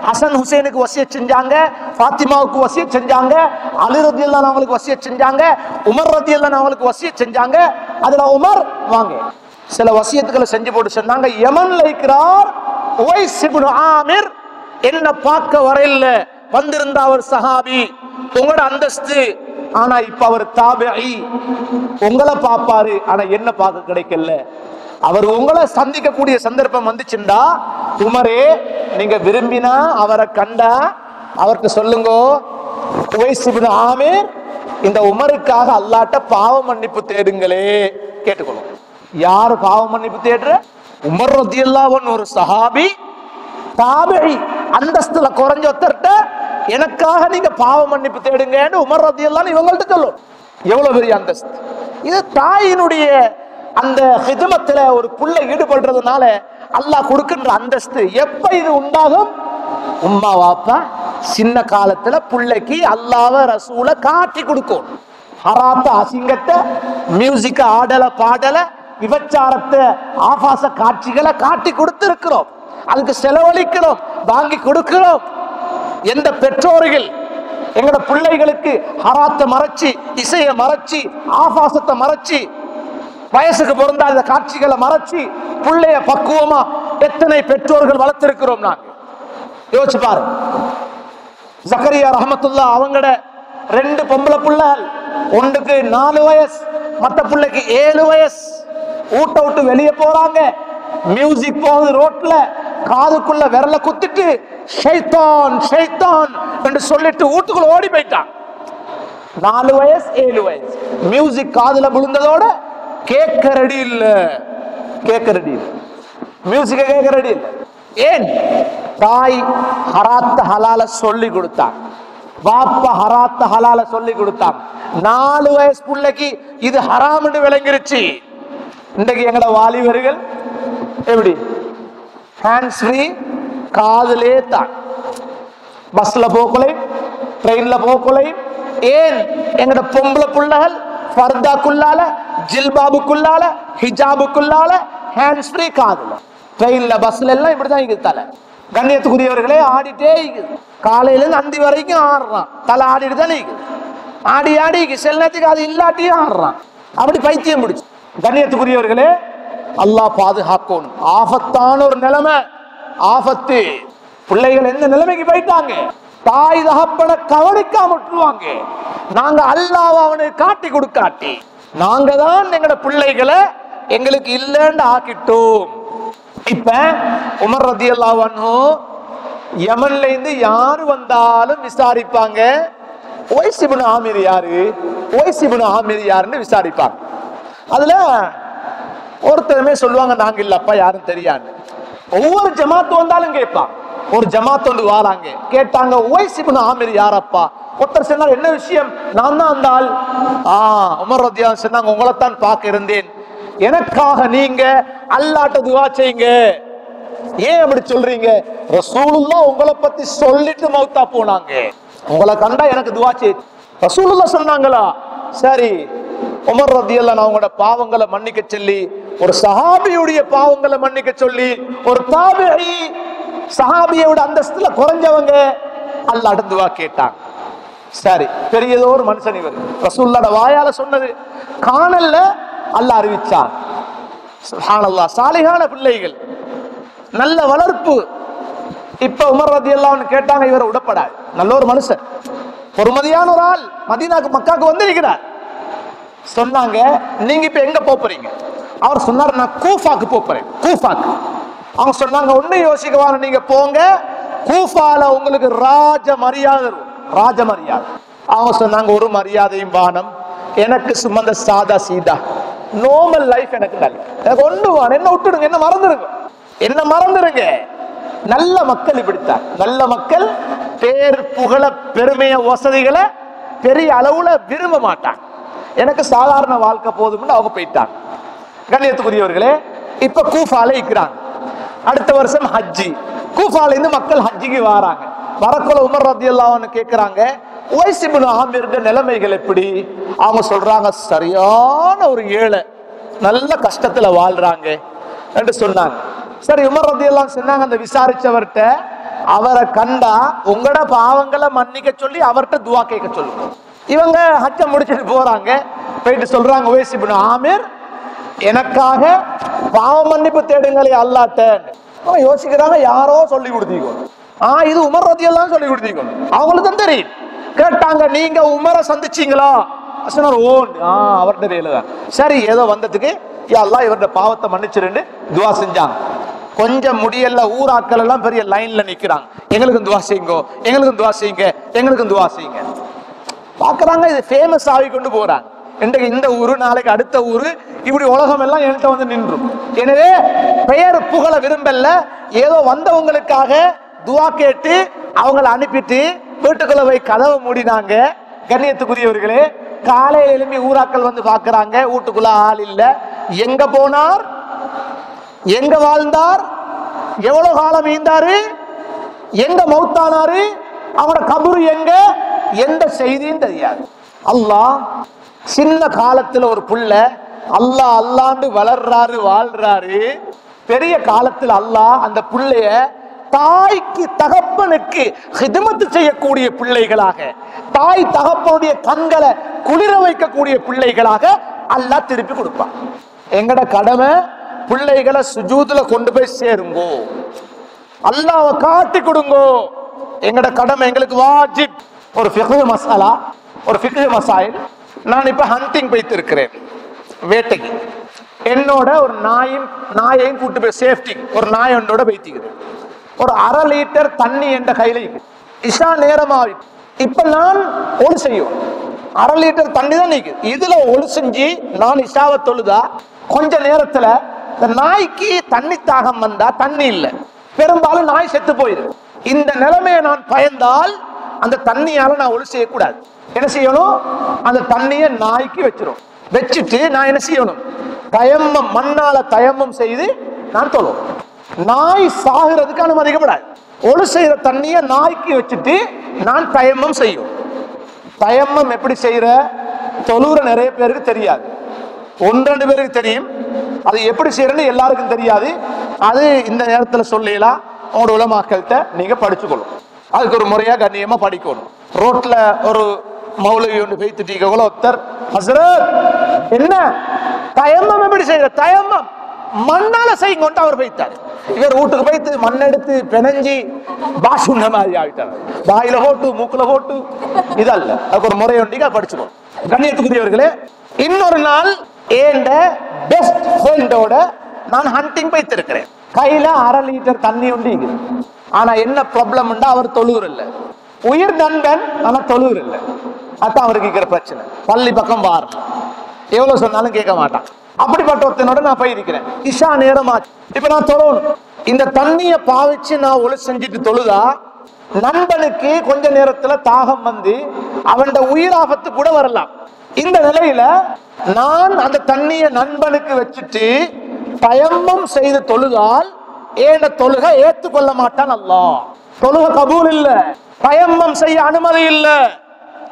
ஹசன் ஹுசைனுக்கு வசியத் செஞ்சாங்க, ஃபாத்திமாவுக்கு வசியத் செஞ்சாங்க, அலி ரலியல்லாஹு அன்ஹு அவங்களுக்கு வசியத் செஞ்சாங்க, உமர் ரலியல்லாஹு அன்ஹு அவங்களுக்கு வசியத் செஞ்சாங்க. அதுல உமர் வாங்க சில வசியத்துக்களை செஞ்சு போட்டு சொன்னாங்க. யமன்ல இருக்கிறார் உவைஸ் இப்னு ஆமிர், என்ன பார்க்க வரையில வந்திருந்த அவர் சஹாபி, உங்களோட அந்தஸ்து, ஆனா இப்ப அவர் தாபிஈ, உங்களை பார்ப்பாரு, ஆனா என்ன பார்க்க கிடைக்கல. அவர் உங்களை சந்திக்கக்கூடிய சந்தர்ப்பம் வந்துச்சுண்டா, உமரே நீங்க விரும்பினா அவரை கண்டா அவர்கிட்ட சொல்லுங்க, உவைஸ் இப்னு ஆமிர் இந்த உமருக்காக அல்லாஹ்ட்ட பாவ மன்னிப்பு தேடுங்களே, கேட்டுக்கொள்ளும். யாரு பாவ மன்னிப்பு தேடுற? உமர் ரலியல்லாஹு அன்ஹு ஒரு சஹாபி, தாபிஈ, அந்தஸ்துல குறைஞ்ச ஒருத்தர்ட்ட எனக்காக நீங்க பாவ மன்னிப்பு தேடுங்கன்னு உமர் ரலியல்லாஹு அன்ஹு இவங்கள்ட்ட சொல்லும். எவ்வளவு பெரிய அந்தஸ்து இது! தாயினுடைய அந்த ஹிதமத்துல ஒரு புள்ள ஈடுபடுறதுனால அல்லாஹ் கொடுக்கின்ற அந்தஸ்து. எப்ப இது உண்டாகும்? உம்மா வாப்பா சின்ன காலத்துல புள்ளைக்கு அல்லாஹ்வ ரசூல காட்டி கொடுக்கும். ஹராத்த அசிங்கத்தை, மியூசிக்க ஆடல பாடல, விபச்சாரத்தை ஆபாச காட்சிகளை காட்டி கொடுத்து இருக்கிறோம். அதுக்கு செலவழிக்கிறோம், வாங்கி கொடுக்கிறோம். எந்த பெற்றோர்கள் எங்கட பிள்ளைகளுக்கு ஹராத்தை மறைச்சி, இசையை மறைச்சி, ஆபாசத்தை மறைச்சி, வயசுக்கு பொருந்தாத காட்சிகளை மறைச்சி பிள்ளைய பக்குவமா எத்தனை பெற்றோர்கள் வளர்த்திருக்கிறோம். நாங்க யோசிச்சு பாருங்க. ஜக்கரியா ரஹ்மத்துல்லாஹ் அவங்கட 2 பொம்பளை பிள்ளைகள், ஒன்றுக்கு 4 வயசு, மத்த பிள்ளைக்கு 7 வயசு. ஊட்ட விட்டு வெளியே போறாங்க, மியூசிக் போகுது ரோட்ல, காதுக்குள்ள விரல குத்திட்டு ஷைத்தான் ஷைத்தான் என்று சொல்லிட்டு வீட்டுக்குள்ள ஓடி போயிட்டான். 4 வயசு 7 வயசு. மியூசிக் காதுல விழுந்ததோட கேட்க ரெடி இல்ல, மியூசிக்க கேட்க ரெடி இல்ல. ஏன்? தாய் ஹராத்த ஹலால சொல்லி கொடுத்தான், பாப்பா ஹராத்த ஹலால சொல்லி கொடுத்தான். 4 வயசு பிள்ளைக்கு இது ஹராம்னு விளங்கிருச்சு. இன்றைக்கு எங்கட வாலிபர்கள் எப்படி? ஹேண்ட்ஸ் ஃப்ரீ, காதலே தான், பஸ்ல போக்கலை, ட்ரெயின்ல போக்கலை. ஏன்? எங்கட பொம்பளை பிள்ளைகள் ஃபர்தாக்குள்ளால, ஜில்பாபுக்குள்ளால, ஹிஜாபுக்குள்ளால, ஹேண்ட்ஸ் ஃப்ரீ, காதுல. ட்ரெயின்ல பஸ்ல எல்லாம் இப்படிதான் இருக்குது தலை. கண்ணியத்துக்குரியவர்களே, ஆடிட்டே இருக்குது. காலையில இருந்து அந்தி வரைக்கும் ஆடுறான், தலை ஆடிட்டு தான் இருக்குது. ஆடி ஆடி சில நேரத்துக்கு அது இல்லாட்டியும் ஆடுறான். அப்படி பைத்தியம் முடிச்சு. கண்ணியத்துக்குரியவர்களே, அல்லாஹ் பாதுகாக்கணும். ஆபத்தான ஒரு நிலைமை, ஆபத்து. பிள்ளைகள் எந்த நிலைமைக்கு போயிட்டாங்க? தாய் தகப்பனை கவனிக்காம விட்டுருவாங்க. நாங்க அல்லாஹ் அவனுக்கு காட்டி கொடுக்காட்டி நாங்க தான் எங்கட பிள்ளைகளை எங்களுக்கு இல்லைன்னு ஆக்கிட்டோம். இப்ப உமர் ரலியல்லாஹு அன்ஹு யமன்ல இருந்து யாரு வந்தாலும் விசாரிப்பாங்க, உவைஸ் இப்னு ஆமிர் யாரு, உவைஸ் இப்னு ஆமிர் யாருன்னு விசாரிப்பாங்க. அதுல ஒருத்தருமே சொல்லுவாங்க, நாங்க இல்லப்பா யாரும் தெரியாது. ஒவ்வொரு ஜமாத்து வந்தாலும் கேட்பாங்க. ஒரு ஜமாத் வந்து வாராங்க, கேட்டாங்க உவைஸ் இப்னு ஆமிர் யாரப்பா? ஒருத்தர் சொன்னார், என்ன விஷயம்? நான் தான் அந்த ஆள். உமர் ரலியல்லாஹு அன்ஹு சொன்னாங்க, உங்களைத்தான் பார்க்க இருந்தேன், எனக்காக நீங்க அல்லாஹ்ட்ட துஆ செய்யுங்க. ஏன் அப்படி சொல்றீங்க? ரசூலுல்லாஹ் உங்களை பத்தி சொல்லிட்டு மௌத்தா போனாங்க, உங்களை கண்டா எனக்கு துஆ செய். ரசூலுல்லாஹ் சொன்னாங்களா? சரி. உமர் ரலியல்லாஹு அன்ஹு அவங்களோட பாவங்களை மன்னிக்க சொல்லி, ஒரு சஹாபியுடைய பாவங்களை மன்னிக்க சொல்லி, ஒரு தாபிஈ சஹாபியோட அந்தஸ்துல குறைஞ்சவங்க அல்லாஹ்ட்ட துஆ கேட்டாங்க. சரி, பெரியதோ ஒரு மனுஷன் இவர், ரசூலுல்லாஹ்ட வாயால சொன்னது காணல்ல, அல்லாஹ் அறிவிச்சான். சுப்ஹானல்லாஹ். சாலிஹான பிள்ளைகள், நல்ல வளர்ப்பு, இப்ப உமர் ரலியல்லாஹு அன்ஹு கேட்டாங்க, இவரை விடப்படாது, நல்ல ஒரு மனுஷன், பொறுமதியான ஒரு ஆள், மதீனாக்கு மக்காவுக்கு வந்திருக்கிறார். சொன்னாங்க, நீங்க இப்ப எங்க போறீங்க? அவர் சொன்னார், நான் கூஃபாக்கு போறேன். கூஃபாக்கு. அவங்க சொன்னாங்க, ஒண்ணு யோசிக்கவான, நீங்க போங்க, கூஃபால உங்களுக்கு ராஜ மரியாதை இருக்கும், ராஜ மரியாதை. அவங்க சொன்னாங்க, ஒரு மரியாதையும் வானம், எனக்கு சுமந்த சாதா சீதா நார்மல் லைஃப் எனக்கு நல்ல, எனக்கு ஒண்ணு வானம், என்ன விட்டுடுங்க, என்ன மறந்துடுங்க, என்ன மறந்துடுங்க. நல்ல மக்கள் இப்படித்தான், நல்ல மக்கள் பேர் புகழ பெருமைய வசதிகளை பெரிய அளவுல விரும்ப மாட்டாங்க. எனக்கு சாதாரண வாழ்க்கை போதும்னு அவங்க போயிட்டாங்க. கண்ணியத்துக்குரியவர்களே, இப்ப கூஃபால இருக்கிறாங்க. அடுத்த வருஷம் ஹஜ்ஜி, கூஃபால இருந்து மக்கள் ஹஜ்ஜிக்கு வராங்க. வரக்குள்ள உமர் ரலியல்லாஹு அன்ஹு கேக்குறாங்க, உவைஸ் இப்னு ஆமிருடைய நிலைமைகள் எப்படி? அவங்க சொல்றாங்க, சரியான ஒரு ஏழை, நல்ல கஷ்டத்துல வாழ்றாங்க என்று சொன்னாங்க. சரி, உமர் ரலியல்லாஹு அன்ஹு சொன்னாங்க, அந்த விசாரிச்சவர்கிட்ட, அவரை கண்டா உங்களோட பாவங்களை மன்னிக்க சொல்லி அவர்கிட்ட துவா கேட்க சொல்லுங்க. இவங்க ஹஜ்ஜை முடிச்சுட்டு போறாங்க. போயிட்டு சொல்றாங்க, உவைஸ் இப்னு ஆமிர் எனக்காக பாவ மன்னிப்பு தேடுங்களே அல்லாஹ்ட்ட. அவன் யோசிக்கிறாங்க, யாரோ சொல்லி கொடுத்தீங்க, இது உமர் ரலியல்லாஹு சொல்லி கொடுத்தீங்க, அவங்களுக்கு தான் தெரியும். கேட்டாங்க, நீங்க உமரை சந்திச்சீங்களா? சொன்னார், ஓ அவர்கிட்ட வேலைதான். சரி, ஏதோ வந்ததுக்கு யா அல்லாஹ் இவருடைய பாவத்தை மன்னிச்சிருந்து துவா செஞ்சாங்க. கொஞ்சம் முடியல, ஊராக்கள் எல்லாம் பெரிய லைன்ல நிக்கிறாங்க, எங்களுக்கும் துவா செய்யுங்க, எங்களுக்கும் துவா செய்யுங்க, எங்களுக்கும் துவா செய்யுங்க. பாக்குறாங்க, இது ஃபேமஸ் ஆகி கொண்டு போறாங்க. இன்றைக்கு இந்த ஊரு, நாளைக்கு அடுத்த ஊரு, இப்படி உலகம் எல்லாம் என்கிட்ட வந்து நின்றும். எனவே பெயர் புகழ விரும்பல, ஏதோ வந்தவங்களுக்காக துவா கேட்டு அவங்களை அனுப்பிட்டு வீட்டுக்குள்ள போய் கதவை மூடினாங்க. கண்ணியத்துக்குரியவர்களே, காலையில எழுப்பி ஊராக்கள் வந்து பாக்குறாங்க, வீட்டுக்குள்ள ஆள் இல்ல. எங்க போனார், எங்க வாழ்ந்தார், எவ்வளவு காலம் ஈந்தாரு, எங்க மௌத்தானாரு, அவனோட கபரு எங்க, எந்த செய்தியும் தெரியாது. அல்லாஹ் சின்ன காலத்துல ஒரு புள்ள அல்லாஹ் அல்லாண்டு வளர்றாரு, வாழ்றாரு. பெரிய காலத்துல அல்லாஹ் அந்த புள்ளைய தாய்க்கு தகப்பனுக்கு ஹிதமத்து செய்யக்கூடிய பிள்ளைகளாக, தாய் தகப்பனுடைய கண்களை குளிர வைக்கக்கூடிய பிள்ளைகளாக அல்லாஹ் திருப்பி கொடுப்பான். எங்கட கடமை பிள்ளைகளை சுஜூதுல கொண்டு போய் சேருங்கோ, அல்லாஹ்வை காட்டி கொடுங்கோ. எங்கட கடமை, எங்களுக்கு வாஜிப். ஒரு ஃபிக்ஹ் மசாலா, ஒரு ஃபிக்ஹ் மசாயில். நான் இப்ப ஹண்டிங் போய்த்து இருக்கிறேன், வேட்டைக்கு. என்னோட ஒரு நாயையும் கூட்டு போய் சேஃப்டி, ஒரு நாய் என்னோட வைத்திக்கிறேன். ஒரு 1/2 லிட்டர் தண்ணி என்ற கையில இஷா நேரமாகி, இப்ப நான் ஒளி செய்யும் 1/2 லிட்டர் தண்ணி தான் நிக்குது. இதுல ஒளி செஞ்சு நான் இஷாவை தொழுதா கொஞ்ச நேரத்துல இந்த நாய்க்கு தண்ணி தாகம் வந்தா தண்ணி இல்லை, பெரும்பாலும் நாய் செத்து போயிடும். இந்த நிலைமையை நான் பயந்தால் அந்த தண்ணியால நான் ஒளி செய்யக்கூடாது. என்ன செய்யணும், அந்த தண்ணியை நாய்க்கு வச்சிரும். வச்சுட்டு நான் என்ன செய்யணும், தயம்மம், மண்ணால தயம்மம் செய்து நான் தொழும். நாய் சாகிறதுக்கு அனுமதிக்கப்படாது. ஒளி செய்யற தண்ணியை நாய்க்கு வச்சுட்டு நான் தயம்மம் செய்யும். தயம்மம் எப்படி செய்யற தொழுற நிறைய பேருக்கு தெரியாது, 1-2 பேருக்கு தெரியும். அது எப்படி செய்யறன்னு எல்லாருக்கும் தெரியாது. அது இந்த நேரத்துல சொல்லலாம், உங்களோட உலமாக்கள்கிட்ட நீங்க படிச்சுக்கணும். அதுக்கு ஒரு முறையா கண்ணியமா படிக்கணும். ரோட்ல ஒரு மௌலவி ஒன்று வைத்துட்டீங்க, ஒருத்தர் ஹஸ்ரத் என்ன தயம்மம் எப்படி செய்யற, தயம்மம் மண்ணால செய்யுங்கொண்டு அவர் வைத்தார். இவர் வீட்டுக்கு போய்த்து மண் எடுத்து பெனஞ்சி பாஷுண்ட மாதிரி ஆகிட்டார், வாயில போட்டு மூக்குல போட்டு. இதல்ல, அதுக்கு ஒரு முறை ஒன்றிங்க படிச்சுக்கணும். கண்ணியத்துக்குரியவர்களே, இன்னொரு நாள் ஏண்ட பெஸ்ட் ஃப்ரெண்டோட நான் ஹண்டிங் போய்த்து இருக்கிறேன். கையில 1/2 லிட்டர் தண்ணி உண்டு. ஆனா என்ன ப்ராப்ளம், அவர் தொழுவுர் இல்ல, உயிர் நண்பன், ஆனா தொழுவுர் இல்ல. அதான் அவருக்கு இருக்கிற பிரச்சனை. பள்ளி பக்கம் வார எவ்வளவு சொன்னாலும் கேட்க மாட்டான். அப்படிப்பட்ட ஒருத்தனோட நான் போயிருக்கிறேன். இஷா நேரம் ஆச்சு, இப்ப நான் தொழணும். இந்த தண்ணியை பாவிச்சு நான் ஒளி செஞ்சுட்டு தொழுதா நண்பனுக்கு கொஞ்ச நேரத்துல தாகம் வந்து அவன் உயிர் ஆபத்து கூட வரலாம். இந்த நிலையில நான் அந்த தண்ணியை நண்பனுக்கு வச்சுட்டு தயம்மம் செய்து தொழுதால் ஏண்ட தொழுகை ஏற்றுக்கொள்ள மாட்டான் அல்லாஹ். தொழுகை கபூல் இல்ல, தயம்மம் செய்ய அனுமதி இல்ல.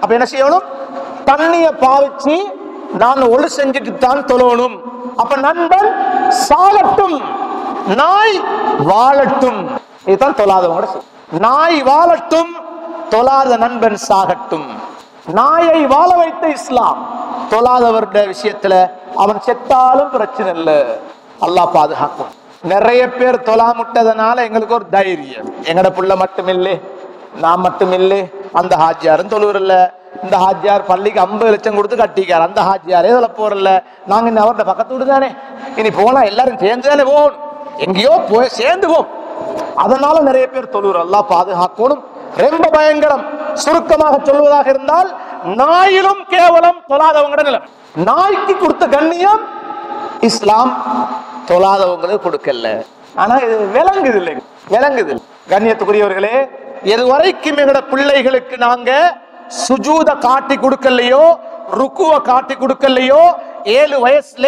அப்ப என்ன செய்யணும், தண்ணியை பாவிச்சு நான் ஒளி செஞ்சுட்டு தான் தொழணும். அப்ப நண்பன் சாகட்டும், நாய் வாழட்டும். இதுதான் தொழாதவங்க. நாய் வாழட்டும், தொழாத நண்பன் சாகட்டும். நாயை வாழ வைத்த இஸ்லாம், தொழாதவருடைய விஷயத்துல அவன் செத்தாலும் பிரச்சனை இல்லை, அல்லாஹ் பாதுகாக்கும். நிறைய பேர் தொலாமுட்டதனால எங்களுக்கு ஒரு தைரியம், எங்கட புள்ள மட்டும் இல்லை, நான் மட்டும் இல்லை, அந்த ஹாஜியாரும் தொழுவரில்ல, இந்த ஹாஜியார் பள்ளிக்கு 50 லட்சம் கொடுத்து கட்டிக்கார், அந்த ஹாஜியாரே இதுல போறல, நாங்க இந்த அவரோட பக்கத்து வீடு தானே, இனி போனா எல்லாரும் சேர்ந்து தானே போகணும், எங்கேயோ போய் சேர்ந்து போம். அதனால நிறைய பேர் தொழுவர். அல்லாஹ் பாதுகாக்கணும். ரொம்ப பயங்கரம். சுருக்கமாக சொல்வதாக இருந்தால், நாயிலும் கேவலம் தொழாதவங்க நிலை. நாய்க்கு கொடுத்த கண்ணியம் இஸ்லாம் தொழாதவங்களுக்கு கொடுக்கல. ஆனா இது விளங்குது இல்லை, விளங்குது. கண்ணியத்துக்குரியவர்களே, எதுவரைக்கும் எங்கட பிள்ளைகளுக்கு நாங்க சுஜூத காட்டி கொடுக்கலையோ, ருக்குவ காட்டி கொடுக்கலையோ, 7 வயசுல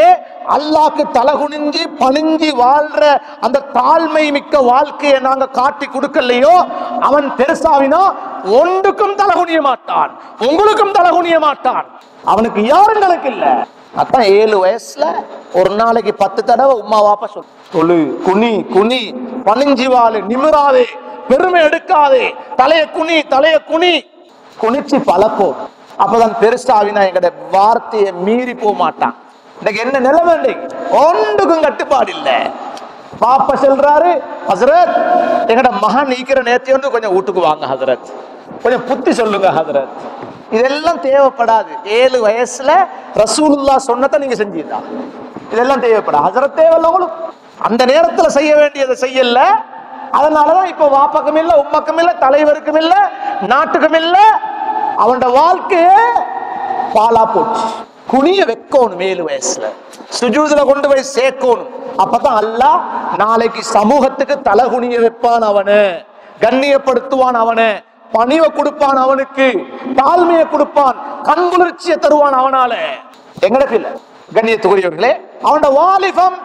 அல்லாஹ்க்கு தலகுனிஞ்சி பணிஞ்சி வாழ்ற அந்த தாழ்மை மிக்க வாழ்க்கையை நாங்க காட்டி கொடுக்கலையோ, அவன் பெருசாவினா ஒன்றுக்கும் தலகுனிய மாட்டான், உங்களுக்கும் தலகுனிய மாட்டான். அவனுக்கு யாரும் கணக்கு இல்ல. அதான் 7 வயசுல ஒரு நாளைக்கு 10 தடவை உம்மா வாப்பா சொல்லு, குனி குனி, பணிஞ்சி வாழு, நிமிராதே, பெருமை எடுக்காதே, தலைய குனி தலைய குனி, குனிச்சு பழப்போம். அப்பதான் பெருசாவினா எங்கட வார்த்தையை மீறி போக மாட்டான். இன்னைக்கு என்ன நிலைமை? ஒன்றுக்கும் கட்டுப்பாடு இல்ல. பாப்பா சொல்றாரு, ஹசரத் எங்கட மகன் நீக்கிற நேரத்தை வந்து கொஞ்சம் வீட்டுக்கு வாங்க ஹசரத், கொஞ்சம் புத்தி சொல்லுங்க ஹசரத். இதெல்லாம் தேவைப்படாது. 7 வயசுல ரசூலுல்லாஹ் சொன்னதை நீங்க செஞ்சீங்க, இதெல்லாம் தேவைப்படாது. ஹசரத் தேவையில்ல உங்களுக்கு. அந்த நேரத்துல செய்ய வேண்டியதை செய்யல. அதனாலதான் இப்ப வாப்பக்கும் இல்ல, உம்மக்கும் இல்ல, தலைவருக்கும் இல்ல, நாட்டுக்கும் இல்ல, அவன் வாழ்க்கையே பாலா போச்சு. குனிய வைக்கணும் 7 வயசுல, சுஜூதுல கொண்டு போய் சேர்க்கணும். அப்பதான் அல்லாஹ் நாளைக்கு சமூகத்துக்கு தலை குனிய வைப்பான், அவனு கண்ணியப்படுத்துவான், அவனு பணிவை கொடுப்பான், அவனுக்கு தாழ்மையை கொடுப்பான், கண்குளிர்ச்சியை தருவான் அவனால. எங்களுக்கு இல்ல. கண்ணியத்துக்குரியவர்களே, அவனோட வாலிபம்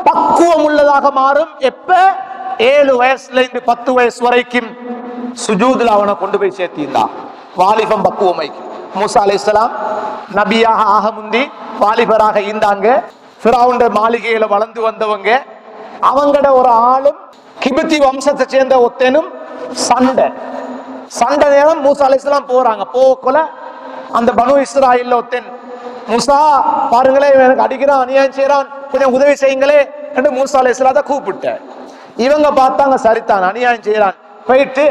பக்குவம் உள்ளதாக மாறும் எப்ப? 7 வயசுல இருந்து 10 வயசு வரைக்கும் சுஜூதுல அவனை கொண்டு போய் சேர்த்திருந்தான். வாலிபம் பக்குவமை. மூசா அலைஹிஸ்ஸலாம் நபியாக ஆக முந்தி வாலிபராக இருந்தாங்க. ஃபிரௌன் மாளிகையில வளர்ந்து வந்தவங்க. அவங்கட ஒரு ஆளும் கிபித்தி வம்சத்தை சேர்ந்த ஒத்தனும் சண்டை நேரம் மூசா அலைஹிஸ்ஸலாம் போறாங்க. போகல அந்த பனு இஸ்ராயல்ல ஒத்தன், மூசா பாருங்களே எனக்கு அடிக்கிறான், அநியாயம் செய்யறான், கொஞ்சம் உதவி செய்யுங்களே என்று மூசா அலைஹிஸ்ஸலாத்தை கூப்பிட்ட. இவங்க பார்த்தாங்க, சரித்தான் அநியாயம் செய்யறான், போயிட்டு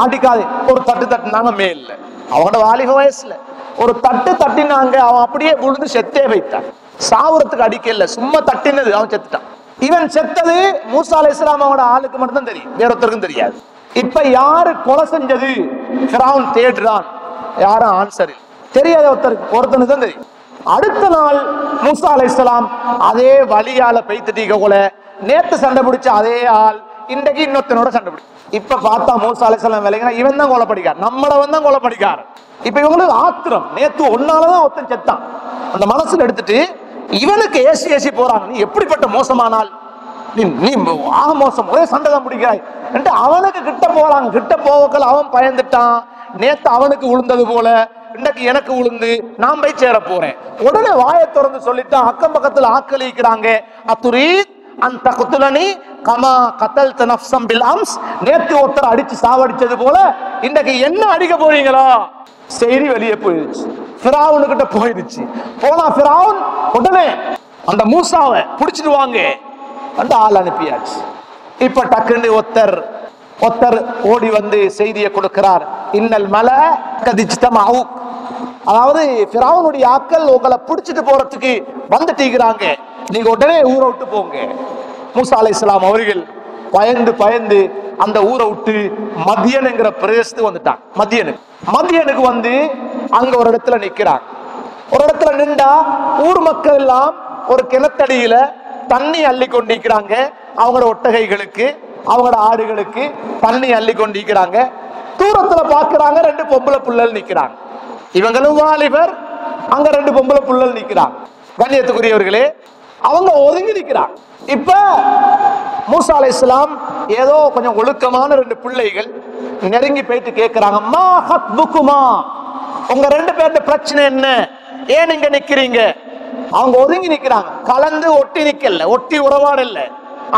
அடிக்காது ஒரு தட்டு தட்டுனாங்க. மேல அவனோட வாலிப வயசுல ஒரு தட்டு தட்டினாங்க, அவன் அப்படியே விழுந்து செத்தே வைத்தான். சாவுறதுக்கு அடிக்கல, சும்மா தட்டினது, அவன் செத்துட்டான். இவன் செத்தது மூசா அலைஹிஸ்ஸலாம் அவனோட ஆளுக்கு மட்டும் தான் தெரியும், வேற ஒருத்தருக்கும் தெரியாது. இப்ப யாரு கொலை செஞ்சது ஃபிரௌன் தேடுறான், யாரும் ஆன்சர் தெரியாத ஒருத்தனுக்கு தான் தெரியும். அடுத்த நாள் மூசா அலைஹிஸ்ஸலாம் அதே வழியால பெய்த்துட்டீங்க போல, நேத்து சண்டை பிடிச்ச அதே ஆள் இன்றைக்கு இன்னொருத்தனோட சண்டை பிடிச்சு. இப்ப பார்த்தா மூசா அலைஹிஸ்ஸலாம் விளையா இவன் தான் கொலைப்படிக்கார், நம்மளவன் தான் கொலைப்படிக்கார். இப்ப இவங்களுக்கு ஆத்திரம், நேத்து ஒன்னாலதான் ஒருத்தன் செத்தான் அந்த மனசுல எடுத்துட்டு இவனுக்கு ஏசி போறாங்க. நீ எப்படிப்பட்ட மோசமானால், நீ ஆக மோசம், ஒரே சண்டை தான் பிடிக்கிறாய் என்று அவனுக்கு கிட்ட போறாங்க. கிட்ட போவக்கள் அவன் பயந்துட்டான். நேத்து அவனுக்கு விழுந்தது போல இன்னைக்கு எனக்கு விழுந்து நான் போய் சேர போறேன். உடனே வாயை திறந்து சொல்லிட்டான். அக்கம் பக்கத்துல ஆக்களிக்கிறாங்க, அத்துரீத் அந்த குத்துலனி கமா கத்தல் தனஃப்ஸம் பில் அம்ஸ், நேத்து ஒருத்தர் அடிச்சு சாவடிச்சது போல இன்னைக்கு என்ன அடிக்க போறீங்களா? செய்தி வெளியே போயிடுச்சு, ஃபிரௌன் கிட்ட போயிடுச்சு. போனா ஃபிரௌன் உடனே அந்த மூசாவை பிடிச்சிட்டு வாங்க அந்த ஆள் அனுப்பியாச்சு. இப்ப டக்குன்னு ஒருத்தர் ஓடி வந்து செய்தியை கொடுக்கிறார். இன்னல் மலை கதிஜ்தமஉ, அதாவது ஃபிரௌனுடைய ஆட்கள் உங்களை பிடிச்சிட்டு போறதுக்கு வந்துட்டீங்கிறாங்க, நீங்க உடனே ஊரை விட்டு போங்க. மூசா அலைஹிஸ்ஸலாம் அவர்கள் பயந்து அந்த ஊரை விட்டு மதியன் என்கிற பிரதேசத்துக்கு வந்துட்டான். மதியனுக்கு வந்து அங்க ஒரு இடத்துல நிக்கிறாங்க. ஒரு இடத்துல நின்றா ஊர் மக்கள் எல்லாம் ஒரு கிணத்தடியில தண்ணி அள்ளி கொண்டிருக்கிறாங்க. அவங்களோட ஒட்டகைகளுக்கு அவங்களோட ஆடுகளுக்கு தண்ணி அள்ளி கொண்டிருக்கிறாங்க. தூரத்துல பாக்குறாங்க 2 பொம்பளை புள்ளல் நிக்கிறாங்க. இவங்களும் வாலிபர், அங்க 2 பொம்பளை புள்ளல் நிக்கிறாங்க. கண்ணியத்துக்குரியவர்களே, அவங்க ஒதுங்கி நிக்கிறாங்க. இப்ப மூசா அலைஹிஸ்ஸலாம் ஏதோ கொஞ்சம் ஒழுக்கமான 2 பிள்ளைகள் நெருங்கி போயிட்டு கேட்கிறாங்க, மா ஹத்புகுமா, உங்க 2 பேருடைய பிரச்சனை என்ன, ஏன் இங்க நிக்கிறீங்க? அவங்க ஒதுங்கி நிக்கிறாங்க. கலந்து ஒட்டி நிக்கல, ஒட்டி உறவாடு இல்ல.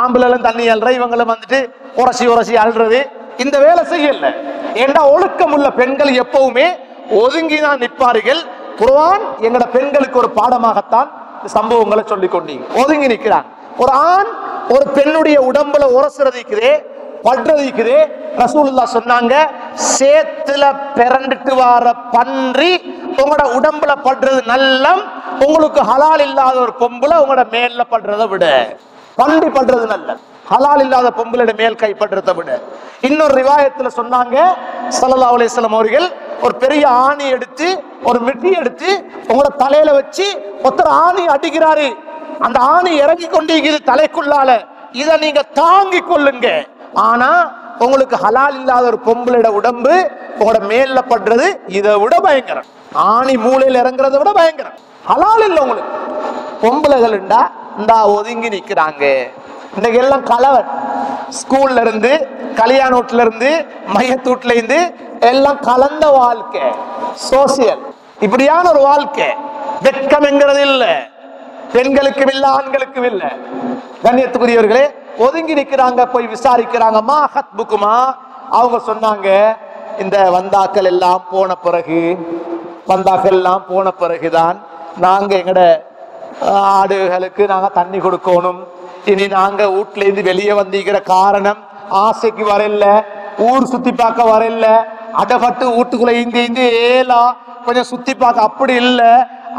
ஆம்பளை தண்ணி அல்ற, இவங்களும் வந்துட்டு உரசி அல்றது, இந்த வேலை செய்யல. ஏண்டா ஒழுக்கம் உள்ள பெண்கள் எப்பவுமே ஒதுங்கிதான் நிற்பார்கள். குர்ஆன் எங்கட பெண்களுக்கு ஒரு பாடமாகத்தான் சம்பவங்களை சொல்லிக் கொண்டீங்க. ஒதுங்கி நிற்கிறாங்க. ஒரு ஆண் ஒரு பெண்ணுடைய உடம்புல உரசுறதுக்குதே படுறதுக்குதே ரசூலுல்லாஹ் சொன்னாங்க, சேத்துல பிறண்டுட்டு வர பன்றி உங்களோட உடம்புல படுறது நல்லம், உங்களுக்கு ஹலால் இல்லாத ஒரு பொம்புல உங்களோட மேல படுறதை விட பன்றி படுறது நல்ல, ஹலால் இல்லாத பொம்புல மேல் கைப்படுறதை விட. இன்னொரு ரிவாயத்துல சொன்னாங்க ஸல்லல்லாஹு அலைஹி வஸல்லம் அவர்கள், ஒரு பெரிய ஆணி எடுத்து ஒரு மிட்டி எடுத்து உங்களோட தலையில வச்சு ஒருத்தர் ஆணி அடிக்கிறாரு, அந்த ஆணி இறங்கி கொண்டிருக்குது தலைக்குள்ளால, இதை நீங்க தாங்கி கொள்ளுங்க. ஆனா உங்களுக்கு ஹலால் இல்லாத ஒரு பொம்பளோட உடம்பு உங்களோட மேல படுறது இதை விட பயங்கரம், ஆணி மூளையில இறங்குறதை விட பயங்கரம். ஹலால் இல்லை உங்களுக்கு. பொம்பளைகள் இந்தா ஒதுங்கி நிக்கிறாங்க. இன்னைக்கு எல்லாம் கலவன், ஸ்கூல்ல இருந்து கல்யாண வீட்டுல இருந்து மையத்தூட்ல இருந்து எல்லாம் கலந்த வாழ்க்கை, சோசியல், இப்படியான ஒரு வாழ்க்கை. வெட்கம் என்கிறது இல்லை, பெண்களுக்கும் இல்லை ஆண்களுக்கும் இல்லை. கண்ணியத்துக்குரியவர்களே, ஒதுங்கி நிற்கிறாங்க. போய் விசாரிக்கிறாங்க, மா ஹத்புக்குமா, அவங்க சொன்னாங்க, இந்த வந்தாக்கள் எல்லாம் போன பிறகுதான் நாங்க எங்கட ஆடுகளுக்கு நாங்க தண்ணி கொடுக்கணும். இனி நாங்க வீட்டுல இருந்து வெளியே வந்திருக்கிற காரணம் ஆசைக்கு வரல, ஊர் சுத்தி பார்க்க வரல, அடப்பட்டு வீட்டுக்குள்ள இந்து ஏலா கொஞ்சம் சுத்தி பார்க்க அப்படி இல்லை.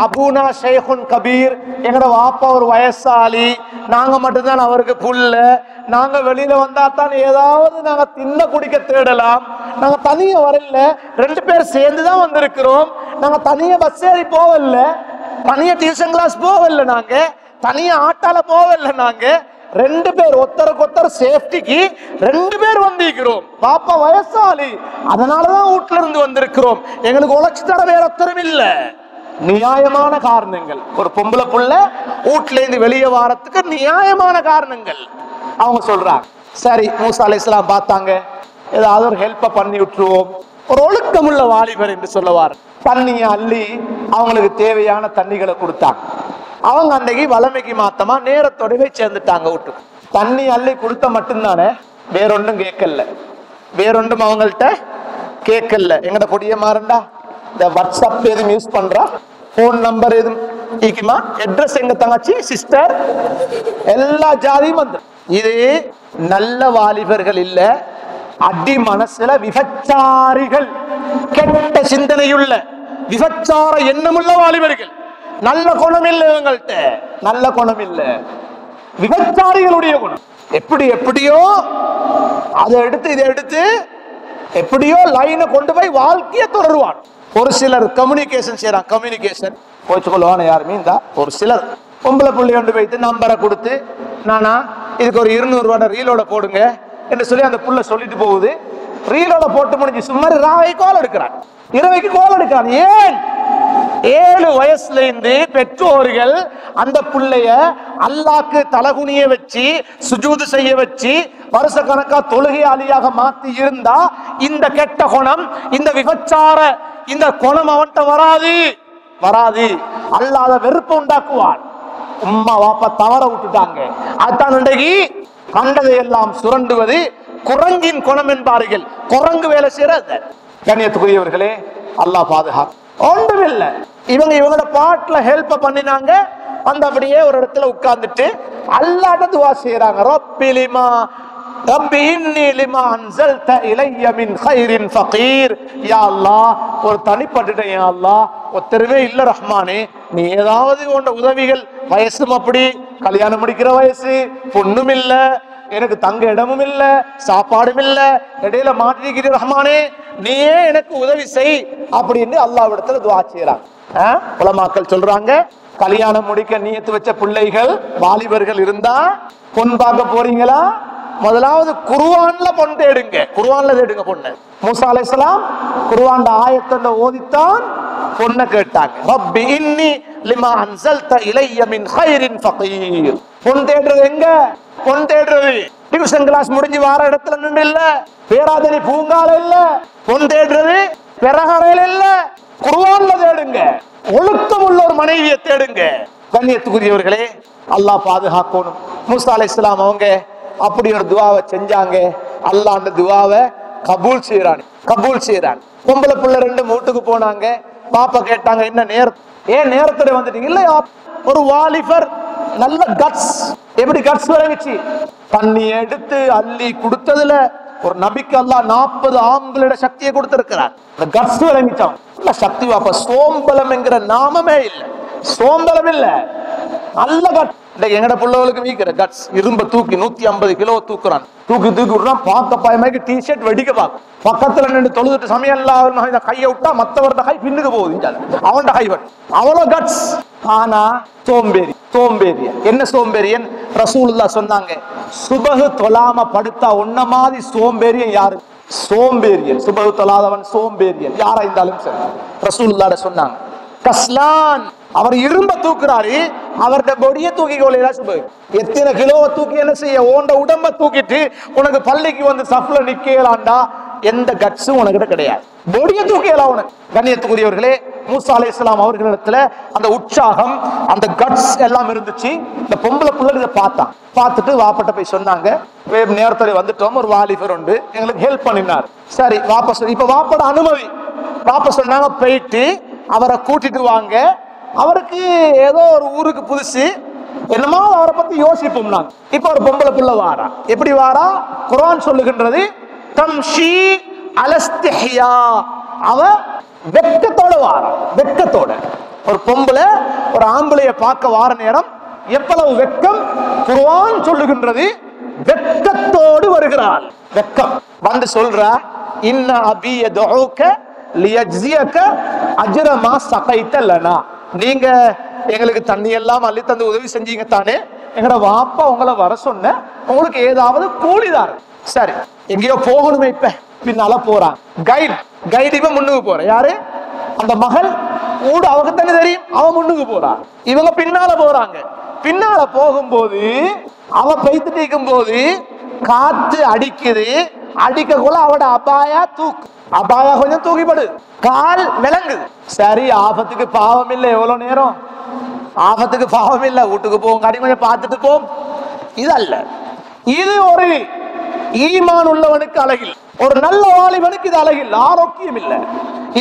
அபூனா ஷேகுன் கபீர், எங்கட வாப்பா ஒரு வயசாளி, நாங்க மட்டும்தான் அவருக்கு புல்ல, நாங்க வெளியில வந்தா தான் ஏதாவது நாங்க தின்ன குடிக்க தேடலாம், நாங்க தனியா வரல, 2 பேர் சேர்ந்துதான் வந்திருக்கிறோம், நாங்க தனியா பஸ் ஏறி போவல, தனியா டியூஷன் கிளாஸ் போவல, நாங்க தனியா ஆட்டால போவல, நாங்க 2 பேர் ஒருத்தருக்கு ஒருத்தர் சேஃப்டிக்கு 2 பேர் வந்திருக்கிறோம், பாப்பா வயசாளி, அதனாலதான் வீட்டுல இருந்து வந்திருக்கிறோம், எங்களுக்கு உழைச்சி தர வேற ஒருத்தரும் இல்ல. நியாயமான காரணங்கள். ஒரு பொம்பளை புள்ள வீட்டுல இருந்து வெளியே வாரத்துக்கு நியாயமான காரணங்கள் அவங்க சொல்றாங்க. சரி, மூசா அலைஹிஸ்ஸலாம் பார்த்தாங்க, ஏதாவது ஒரு ஹெல்ப்ப பண்ணி விட்டுருவோம். ஒரு ஒழுக்கமுள்ள வாலிபர் என்று சொல்லுவார். தண்ணிய அள்ளி அவங்களுக்கு தேவையான தண்ணிகளை கொடுத்தாங்க. அவங்க அன்னைக்கு வளமைக்கு மாத்தமா நேரத்தோடவே சேர்ந்துட்டாங்க வீட்டுக்கு. தண்ணி அள்ளி கொடுத்த மட்டும்தானே, வேறொன்றும் கேட்கல, வேறொன்றும் அவங்கள்ட்ட கேட்கல. எங்கட பொடிய மாறண்டா இந்த வாட்ஸ்அப் எதுவும் யூஸ் பண்றா, போன் நம்பர் எதுவும் ஈக்குமா, அட்ரஸ் எங்க தங்கச்சி சிஸ்டர், எல்லா ஜாதியும் வந்து. இது நல்ல வாலிபர்கள் இல்ல, அடி மனசுல விபச்சாரிகள், கெட்ட சிந்தனையுள்ள விபச்சார எண்ணமுள்ள வாலிபர்கள். நல்ல குணம் இல்லை இவங்கள்ட்ட, நல்ல குணம் இல்ல, விபச்சாரிகளுடைய குணம். எப்படியோ அதை எடுத்து இதை எடுத்து எப்படியோ லைனை கொண்டு போய் வாழ்க்கையை தொடருவான். ஒரு சிலர் கம்யூனிகேஷன் செய்யறான், கம்யூனிகேஷன் போச்சுக்கொள்வான யாருமே இந்த ஒரு சிலர் பொம்பளை புள்ளி கொண்டு போயிட்டு நம்பரை கொடுத்து, நானா இதுக்கு ஒரு 200 ரூபாய் ரீலோட போடுங்க என்று சொல்லி அந்த புள்ள சொல்லிட்டு போகுது. ரீலோட போட்டு முடிஞ்சு சும்மா ராவை கோல் எடுக்கிறான், இரவைக்கு கோல் எடுக்கிறான். ஏன் 7 வயசுல இருந்து பெற்றோர்கள் அந்த புள்ளைய அல்லாஹ்க்கு தலகுனிய வச்சு சுஜூது செய்ய வச்சு வருஷ கணக்கா தொழுகையாளியாக மாத்தி இருந்தா இந்த கெட்ட குணம், இந்த விபச்சார இந்த குணம் அவன்கிட்ட வராது. அல்லாத வெறுப்பு உண்டாக்குவான். உம்மா வாப்பா தவற விட்டுட்டாங்க, அதுதான் இன்றைக்கு கண்டதை எல்லாம் சுரண்டுவது குரங்கின் குணம் என்பார்கள். குரங்கு வேலை செய்யறது. கண்ணியத்துக்குரியவர்களே, அல்லாஹ் பாதுகாப்பு. ஒன்றுமில்லை, இவங்களோட பாட்டுல ஹெல்ப் பண்ணினாங்க. அந்த அப்படியே ஒரு இடத்துல உட்கார்ந்துட்டு அல்லாஹ்ட்ட துஆ செய்யறாங்க. ரப்பி இன்னி லிமா அன்ஸல்த இலைய மின் கைரின் ஃபகீர். யா அல்லாஹ், ஒரு தனிப்பட்டுட்டேன் யா அல்லாஹ், ஒருத்தருவே இல்ல ரஹ்மானே, நீ ஏதாவது உண்ட உதவிகள், வயசும் அப்படி கல்யாணம் முடிக்கிற வயசு, பொண்ணும் இல்ல, எனக்கு தங்க இடமும் இல்ல, சாப்பாடும் இல்ல, இடையில மாட்டிருக்கிற ரஹ்மானே, நீயே எனக்கு உதவி செய் அப்படின்னு அல்லாஹ்விடத்துல துஆ செய்யறாங்க. உலமாக்கள் சொல்றாங்க, கல்யாணம் முடிக்க நியத்து வச்ச பிள்ளைகள் வாலிபர்கள் இருந்தா பொன் பார்க்க போறீங்களா, முதலாவது குர்ஆன்ல பொன் தேடுங்க, குர்ஆன்ல தேடுங்க பொண்ணு. மூசா அலைஹிஸ்ஸலாம் குர்ஆன் ஆயத்தை ஓதித்தான் பொண்ணை கேட்டாங்க. ரப்பி இன்னி லிமா அன்ஸல்த இலைய மின் கைரின் ஃபகீர். பொன் தேடுறது எங்க? பொன் தேடுறது டியூஷன் கிளாஸ் முடிஞ்சு வார இடத்துல நின்று இல்ல, பேராதனி பூங்கால இல்ல, பொன் தேடுறது பெரகரையில இல்ல, குர்ஆன்ல தேடுங்க. ஒழுக்கம் உள்ள ஒரு மனைவியை தேடுங்க. கண்ணியத்துக்குரியவர்களே, அல்லாஹ் பாதுகாக்கணும். மூசா அலைஹிஸ்ஸலாம் அவங்க அப்படி ஒரு துவாவை செஞ்சாங்க. அல்லாஹ் அந்த துவாவை கபூல் செய்யறான். பொம்பளை புள்ள 2 வீட்டுக்கு போனாங்க. பாப்பா கேட்டாங்க, என்ன நேரம், ஏன் நேரத்தோட வந்துட்டீங்க? இல்ல, ஒரு வாலிபர் நல்ல கட்ஸ். எப்படி கட்ஸ் விளங்குச்சு? தண்ணி எடுத்து அள்ளி கொடுத்ததுல ஒரு நபிக்கு அல்லாஹ் 40 ஆண்களோட சக்தியை கொடுத்திருக்கிறார். அந்த கட்ஸ் விளங்கிச்சான் நல்ல சக்தி. அப்ப சோம்பலம் என்கிற நாமமே இல்ல, சோம்பலம் இல்ல, நல்ல கட். எங்கட பிள்ளைகளுக்கு வீக்கிற கட்ஸ். இரும்ப தூக்கி 150 கிலோ தூக்குறான், தூக்கி விடுறான். பார்க்க பயமாக்கி டிஷர்ட் வெடிக்க பார்க்க பக்கத்துல நின்று தொழுதுட்டு சமயம் இல்லாத கையை விட்டா மத்தவர்த கை பின்னுக்கு போகுது, அவன் கை வட். அவ்வளவு கட்ஸ். ஆனா சோம்பேறி. சோம்பேறிய என்ன சோம்பேறியன்? ரசூலுல்லாஹ் சொன்னாங்க, சுபஹு தொழாம படுத்தா ஒன்ன மாதிரி சோம்பேறியன் யாரு? சோம்பேறியன், சுபஹு தொழாதவன் சோம்பேறியன் யாரா இருந்தாலும் சரி. ரசூலுல்லாஹ் சொன்னாங்க. கஸ்லான், அவர் இரும்ப தூக்குறாரு, அவருடைய பொடியை தூக்கி கொள்ளையா சுபஹு. எத்தனை கிலோவை தூக்கி என்ன செய்ய? ஓண்ட உடம்ப தூக்கிட்டு உனக்கு பள்ளிக்கு வந்து சஃப்ல நிக்கலாண்டா எந்த கட்ஸும் உனக்கிட்ட கிடையாது. பொடியை தூக்கியலாம் உனக்கு. கண்ணியத்துக்குரியவர்களே, மூசா அலைஹிஸ்ஸலாம் அவர்களிடத்துல அந்த உற்சாகம், அந்த கட்ஸ் எல்லாம் இருந்துச்சு. இந்த பொம்பளை பிள்ளை இதை பார்த்தான். பார்த்துட்டு வாப்பட்ட போய் சொன்னாங்க, நேரத்தோட வந்துட்டோம், ஒரு வாலிபர் உண்டு எங்களுக்கு ஹெல்ப் பண்ணினார். சரி வாபஸ். இப்ப வாப்பட அனுமதி. வாபஸ் சொன்னாங்க, போயிட்டு அவரை கூட்டிட்டு வாங்க. அவருக்கு ஏதோ ஒரு ஊருக்கு புதுசு, என்னமோ அவரை பத்தி யோசிப்போம் நாங்க. இப்ப ஒரு பொம்பளை பிள்ளை வாரா. எப்படி வாரா? குர்ஆன் சொல்லுகின்றது, தம்ஷி அலஸ்திஹ்யா, அவ வெட்கத்தோட வாரா. வெட்கத்தோட. ஒரு பொம்பளை ஒரு ஆம்பளைய பார்க்க வார நேரம் எவ்வளவு வெட்கம்? குர்ஆன் சொல்லுகின்றது, வெட்கத்தோடு வருகிறாள். வெட்கம் வந்து சொல்றா, இன்ன அபி யதுக லியஜ்ஸியக அஜ்ர மா ஸகைத லனா. நீங்க எங்களுக்கு தண்ணி எல்லாம் அள்ளி தந்து உதவி செஞ்சீங்க தானே, எங்கட வாப்பா உங்களை வர சொன்ன, உங்களுக்கு ஏதாவது கூலிதார். சரி, எங்கேயோ போகணுமே. இப்ப பின்னால போறான் கைடு. இவன் முன்னுக்கு போற யாரு? அந்த மகள் ஊடு அவக்கு தானே தெரியும், அவன் முன்னுக்கு போறான். இவங்க பின்னால போறாங்க. பின்னால போகும்போது அவ பெய்த்துட்டு இருக்கும் போது காத்து அடிக்குது. அடிக்கக்குள்ள அவட அபாயா தூக்கு. அபாயா கொஞ்சம் தூக்கிப்படு, கால் விளங்குது. சரி, ஆபத்துக்கு பாவம் இல்லை. எவ்வளவு நேரம் ஆபத்துக்கு பாவம் இல்லை, வீட்டுக்கு போவோம், கடி கொஞ்சம் பார்த்துட்டு போம். இது அல்ல. இது ஒரு ஈமான் உள்ளவனுக்கு அழகில், ஒரு நல்ல வாலிபனுக்கு இது அழகில், ஆரோக்கியம் இல்லை.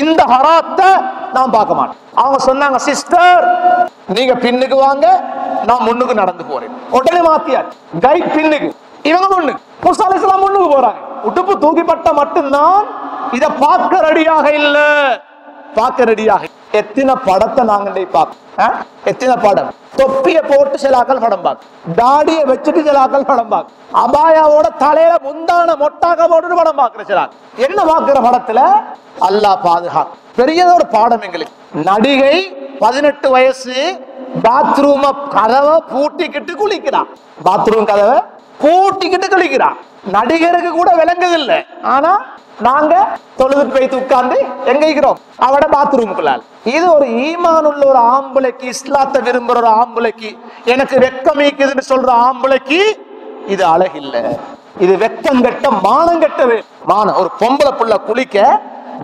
இந்த ஹராத்தை நான் பார்க்க மாட்டேன். அவங்க சொன்னாங்க, சிஸ்டர் நீங்க பின்னுக்கு வாங்க, நான் முன்னுக்கு நடந்து போறேன். உடனே மாத்தியாச்சு. கைட் பின்னுக்கு, இவங்க முன்னுக்கு. மூசா அலைஹிஸ்ஸலாம் முன்னுக்கு போறாங்க. உடுப்பு தூக்கிப்பட்ட மட்டும்தான் இத பார்க்க ரெடியாக இல்ல. பார்க்க ரெடியாக. எத்தனை படத்தை நாங்க பார்க்க, எத்தனை படம். தொப்பிய போட்டு சிலாக்கள் படம் பார்க்க, தாடியை வச்சுட்டு சிலாக்கள் படம் பார்க்க, அபாயாவோட தலையில முந்தான மொட்டாக போட்டு படம் பார்க்கிற சிலாக்கள். என்ன பார்க்கிற படத்துல? அல்லாஹ் பாதுகாப்பு. பெரியதொரு பாடம் எங்களுக்கு. நடிகை 18 வயசு, பாத்ரூம கதவை பூட்டிக்கிட்டு குளிக்கிறான். பாத்ரூம் கதவை பூட்டிக்கிட்டு குளிக்கிறான். நடிகருக்கு கூட விளங்குது இல்லை. ஆனா நாங்க தொழுதுட்டு போய் உட்கார்ந்து எங்க இருக்கிறோம்? அவட பாத்ரூமுக்குள்ளால். இது ஒரு ஈமான் உள்ள ஒரு ஆம்பளைக்கு, இஸ்லாத்தை விரும்புற ஒரு ஆம்பளைக்கு, எனக்கு வெக்கம் இருக்குதுன்னு சொல்ற ஆம்பளைக்கு இது அழகில்லை. இது வெக்கம் கட்ட, மானம் கட்டது. மானம். ஒரு பொம்பளை புள்ள குளிக்க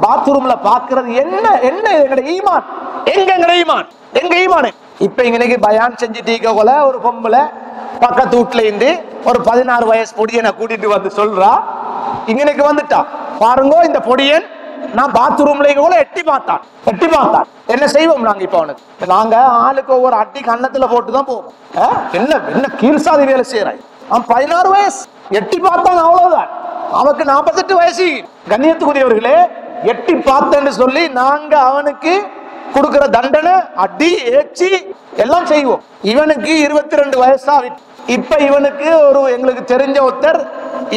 பாத்ரூம்ல பாக்குறது என்ன? என்ன எங்கட ஈமான்? எங்கட ஈமான்? எங்க ஈமான்? இப்ப இன்னைக்கு பயான் செஞ்சுட்டீங்க போல ஒரு பொம்பளை பக்கத்து வீட்டுல இருந்து ஒரு 16 வயசு பொடியனை கூட்டிட்டு வந்து சொல்றா, இங்கனைக்கு வந்துட்டா பாருங்க இந்த பொடியன், நான் பாத்ரூம்ல கூட எட்டி பார்த்தான். என்ன செய்வோம் நாங்க? இப்ப அவனுக்கு நாங்க ஆளுக்கு ஒவ்வொரு அட்டி கண்ணத்துல போட்டுதான் போவோம். என்ன என்ன கீழ்சாதி வேலை செய்யறாய்? அவன் 16 வயசு, எட்டி பார்த்தான், அவ்வளவுதான். அவனுக்கு 48 வயசு. கண்ணியத்துக்குரியவர்களே, எட்டி பார்த்தேன்னு சொல்லி நாங்க அவனுக்கு கொடுக்கிற தண்டனை அடி, ஏச்சி எல்லாம் செய்வோம். இவனுக்கு 22 வயசா. இப்ப இவனுக்கு ஒரு எங்களுக்கு தெரிஞ்ச ஒருத்தர்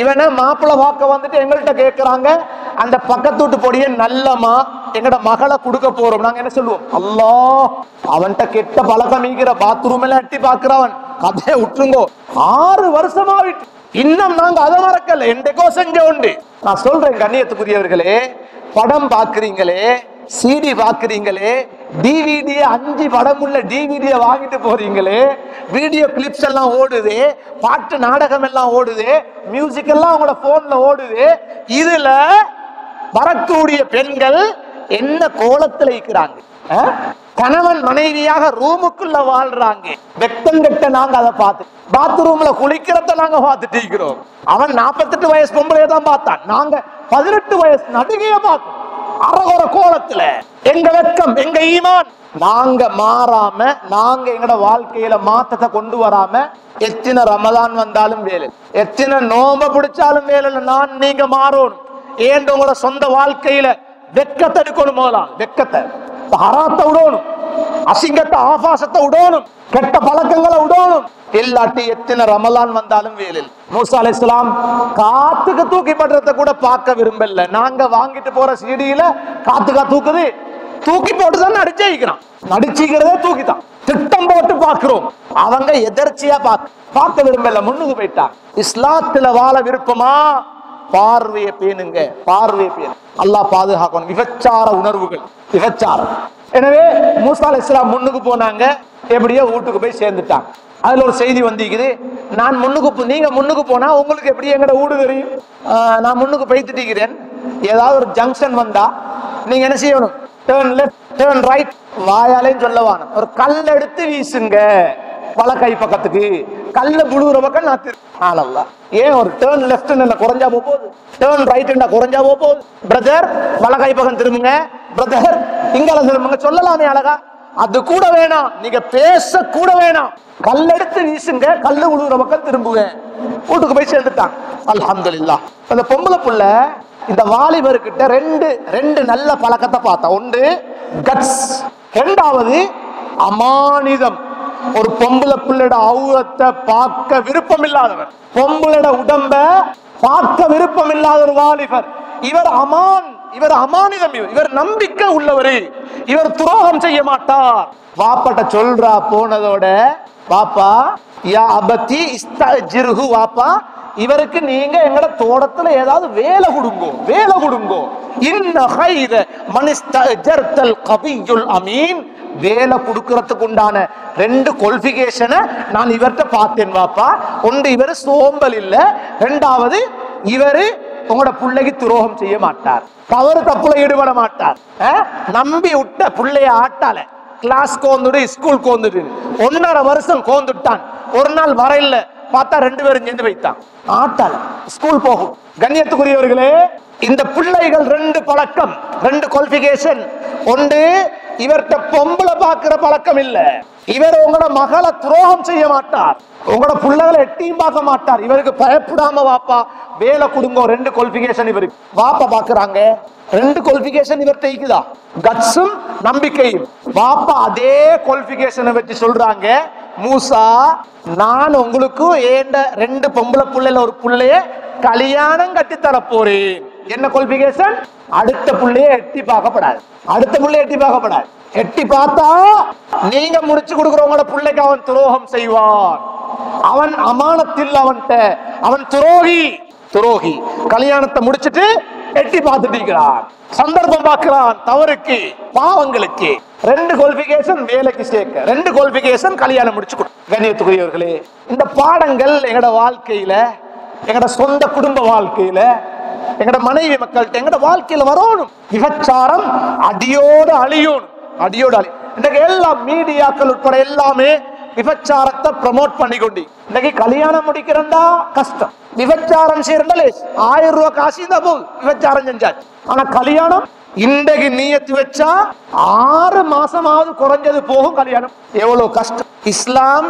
இவனை மாப்பிள்ளை பார்க்க வந்துட்டு எங்கள்கிட்ட கேட்கிறாங்க, அந்த பக்கத்து வீட்டு பொடியை நல்லமா எங்கட மகளை கொடுக்க போறோம். நாங்க என்ன சொல்லுவோம்? அல்லாஹ், அவன்கிட்ட கெட்ட பழக்கம் ஈகிற பாத்ரூம் எல்லாம் எட்டி பாக்குறவன் கதையை விட்டுருங்கோ. 6 வருஷமா விட்டு இன்னும் நாங்க அதை மறக்கல. என்னைக்கோ செஞ்ச உண்டு. நான் சொல்றேன் கண்ணியத்துக்குரியவர்களே, படம் பாக்குறீங்களே, சிடி பாக்குறீங்களே, டிவிடிய 5 படம் உள்ள டிவிடிய வாங்கிட்டு போறீங்களே, வீடியோ கிளிப்ஸ் எல்லாம் ஓடுது, பாட்டு நாடகம் எல்லாம் ஓடுது, மியூசிக் எல்லாம் உங்களோட போன்ல ஓடுது. இதுல வரக்கூடிய பெண்கள் என்ன கோலத்துல இருக்கிறாங்க? கணவன் மனைவியாக ரூமுக்குள்ள வாழ்றாங்க. வெக்கங்கட்ட நாங்க அதை பார்த்து பாத்ரூம்ல குளிக்கிறத நாங்க பார்த்துட்டு இருக்கிறோம். அவன் 48 வயசு பொம்பளையை தான் பார்த்தான். நாங்க 18 வயசு நடிகைய பார்த்தோம். அறகுற கோலத்துல. எங்க வெட்கம், எங்க ஈமான் நாங்க மாறாம, நாங்க எங்கட வாழ்க்கையில மாற்றத்தை கொண்டு வராம, எத்தனை ரமதான் வந்தாலும் வேலை, எத்தனை நோம்ப பிடிச்சாலும் வேலை, நான் நீங்க மாறணும். ஏன் உங்களோட சொந்த வாழ்க்கையில வெட்கத்தை எடுக்கணும். போலாம் வெட்கத்தை, ஹராத்தை விடணும், அசிங்கத்தை ஆபாசத்தை விடணும், கெட்ட பழக்கங்களை விடணும். இல்லாட்டி எத்தனை ரமலான் வந்தாலும் வேலில். மூசா அலைஹிஸ்ஸலாம் காத்துக்கு தூக்கி படுறத கூட பார்க்க விரும்பல. நாங்க வாங்கிட்டு போற சீடியில காத்துக்கா தூக்குது, தூக்கி போட்டுதான் நடிச்சிக்கிறான், நடிச்சிக்கிறதே தூக்கிதான். திட்டம் போட்டு பார்க்கிறோம், அவங்க எதர்ச்சியா பார்க்க விரும்பல, முன்னுக்கு போயிட்டான். இஸ்லாத்துல வாழ விருப்பமா? பார்வையை பேணுங்க, பார்வையை பேணு. அல்லாஹ் பாதுகாக்கணும் விபச்சார உணர்வுகள், விபச்சாரம். எனவே மூசா அலைஹிஸ்ஸலாம் முன்னுக்கு போனாங்க, எப்படியோ வீட்டுக்கு போய் சேர்ந்துட்டாங்க. அதுல ஒரு செய்தி வந்திருக்குது, நான் முன்னுக்கு, நீங்க முன்னுக்கு போனா உங்களுக்கு எப்படி எங்கட வீடு தெரியும்? நான் முன்னுக்கு போய்த்துட்டீங்கிறேன், ஏதாவது ஒரு ஜங்ஷன் வந்தா நீங்க என்ன செய்யணும்? Turn left, turn right. வாயாலையும் சொல்லவான ஒரு கல் எடுத்து வீசுங்க வலக்கை பக்கத்துக்கு, கல்ல புழுகிற பக்கம் நான் ஏன் ஒரு டேர்ன் லெஃப்ட் குறைஞ்சா போகுது, டேர்ன் ரைட் குறைஞ்சா போகுது. பிரதர் வலக்கை பக்கம் திரும்புங்க, பிரதர் இங்கால திரும்புங்க சொல்லலாமே அழகா. அது கூட வேணாம், நீங்க பேச கூட வேணாம், கல் எடுத்து வீசுங்க, கல்லு உழுகுற பக்கம் திரும்புவேன். வீட்டுக்கு போய் சேர்ந்துட்டான். அல்ஹம்துலில்லாஹ். அந்த பொம்பளை புள்ள இந்த வாலிபர்கிட்ட ரெண்டு நல்ல பழக்கத்தை பார்த்தா. ஒன்று கட்ஸ், இரண்டாவது அமானிதம். ஒரு பொம்பளை பிள்ளையோட அவுரத்தை பார்க்க விருப்பம் இல்லாதவர், பொம்பளோட உடம்ப பார்க்க விருப்பம் இல்லாத ஒரு வாலிபர். இவர் அமானிதம், இவர் நம்பிக்கை உள்ளவர், இவர் துரோகம் செய்ய மாட்டார். வாப்பாட்ட சொல்றா போனதோட, வாப்பா யா அபதி இஸ்தஜிர்ஹு, வாப்பா இவருக்கு நீங்க எங்கட தோட்டத்துல ஏதாவது வேலை கொடுங்கோ, வேலை கொடுங்கோ. இன்ன கைர மன் இஸ்தஜர்தல் கவியுல் அமீன், வேலை கொடுக்கறதுக்கு உண்டான ரெண்டு குவாலிஃபிகேஷனை நான் இவர்கிட்ட பார்த்தேன் வாப்பா. ஒன்று இவர் சோம்பல் இல்ல, இரண்டாவது இவரு உங்களோட பிள்ளைக்கு துரோகம் செய்ய மாட்டார், தவறு தப்புல ஈடுபட மாட்டார். நம்பி விட்ட பிள்ளைய ஆட்டால கிளாஸ் கோந்துட்டு ஸ்கூல் கோந்துட்டு 1.5 வருஷம் கோந்துட்டான். ஒரு நாள் வர இல்ல, பார்த்தா 2 பேரும் சேர்ந்து வைத்தான். ஆட்டால ஸ்கூல் போகும். கண்ணியத்துக்குரியவர்களே, இந்த பிள்ளைகள் 2 பழக்கம், 2 குவாலிஃபிகேஷன். ஒன்று இவர்கிட்ட பொம்பளை பார்க்கிற பழக்கம் இல்ல, இவர் உங்களோட மகளை துரோகம் செய்ய மாட்டார், உங்களோட பிள்ளைகளை எட்டியும் பார்க்க மாட்டார். இவருக்கு பயப்படாம வாப்பா வேலை கொடுங்க. 2 குவாலிஃபிகேஷன் இவருக்கு. வாப்பா பாக்குறாங்க, 2 குவாலிஃபிகேஷன் இவர்கிட்ட இருக்குதா, கட்ஸும் நம்பிக்கையும். வாப்பா அதே குவாலிஃபிகேஷனை வச்சு சொல்றாங்க, மூசா நான் உங்களுக்கு ஏண்ட 2 பொம்பளை பிள்ளைல ஒரு பிள்ளைய கல்யாணம் கட்டி தர போறேன். என்ன குவாலிஃபிகேஷன்? அடுத்த பிள்ளைய எட்டி பார்க்கப்படாது, அடுத்த பிள்ளைய எட்டி பார்க்கப்படாது. எட்டி பார்த்தா நீங்க முடிச்சு கொடுக்குறவங்களோட பிள்ளைக்கு அவன் துரோகம் செய்வான், அவன் அமானத்தில், அவன் துரோகி. கல்யாணத்தை முடிச்சிட்டு எட்டி பார்த்துட்டு சந்தர்ப்பம் பார்க்கிறான், தவறுக்கு பாவங்களுக்கு. 2 குவாலிஃபிகேஷன் வேலைக்கு சேர்க்க, 2 குவாலிஃபிகேஷன் கல்யாணம் முடிச்சு கொடு. கண்ணியத்துக்குரியவர்களே, இந்த பாடங்கள் எங்கட வாழ்க்கையில, எங்கட சொந்த குடும்ப வாழ்க்கையில, எங்கட மனைவி மக்கள்கிட்ட, எங்கட வாழ்க்கையில வரணும். விபச்சாரம் அடியோடு அழியணும், அடியோடு அழி. இன்னைக்கு எல்லா மீடியாக்கள் உட்பட எல்லாமே விபச்சாரத்தை ப்ரமோட் பண்ணிக்கொண்டு, இன்னைக்கு கல்யாணம் முடிக்கிறண்டா கஷ்டம், விபச்சாரம் செய்யறா 1000 ரூபாய் காசு இருந்தா போல் விபச்சாரம் செஞ்சாச்சு. ஆனா கல்யாணம் இன்றைக்கு நீயத்து வச்சா 6 மாசமாவது குறைஞ்சது போகும் கல்யாணம். எவ்வளவு கஷ்டம். இஸ்லாம்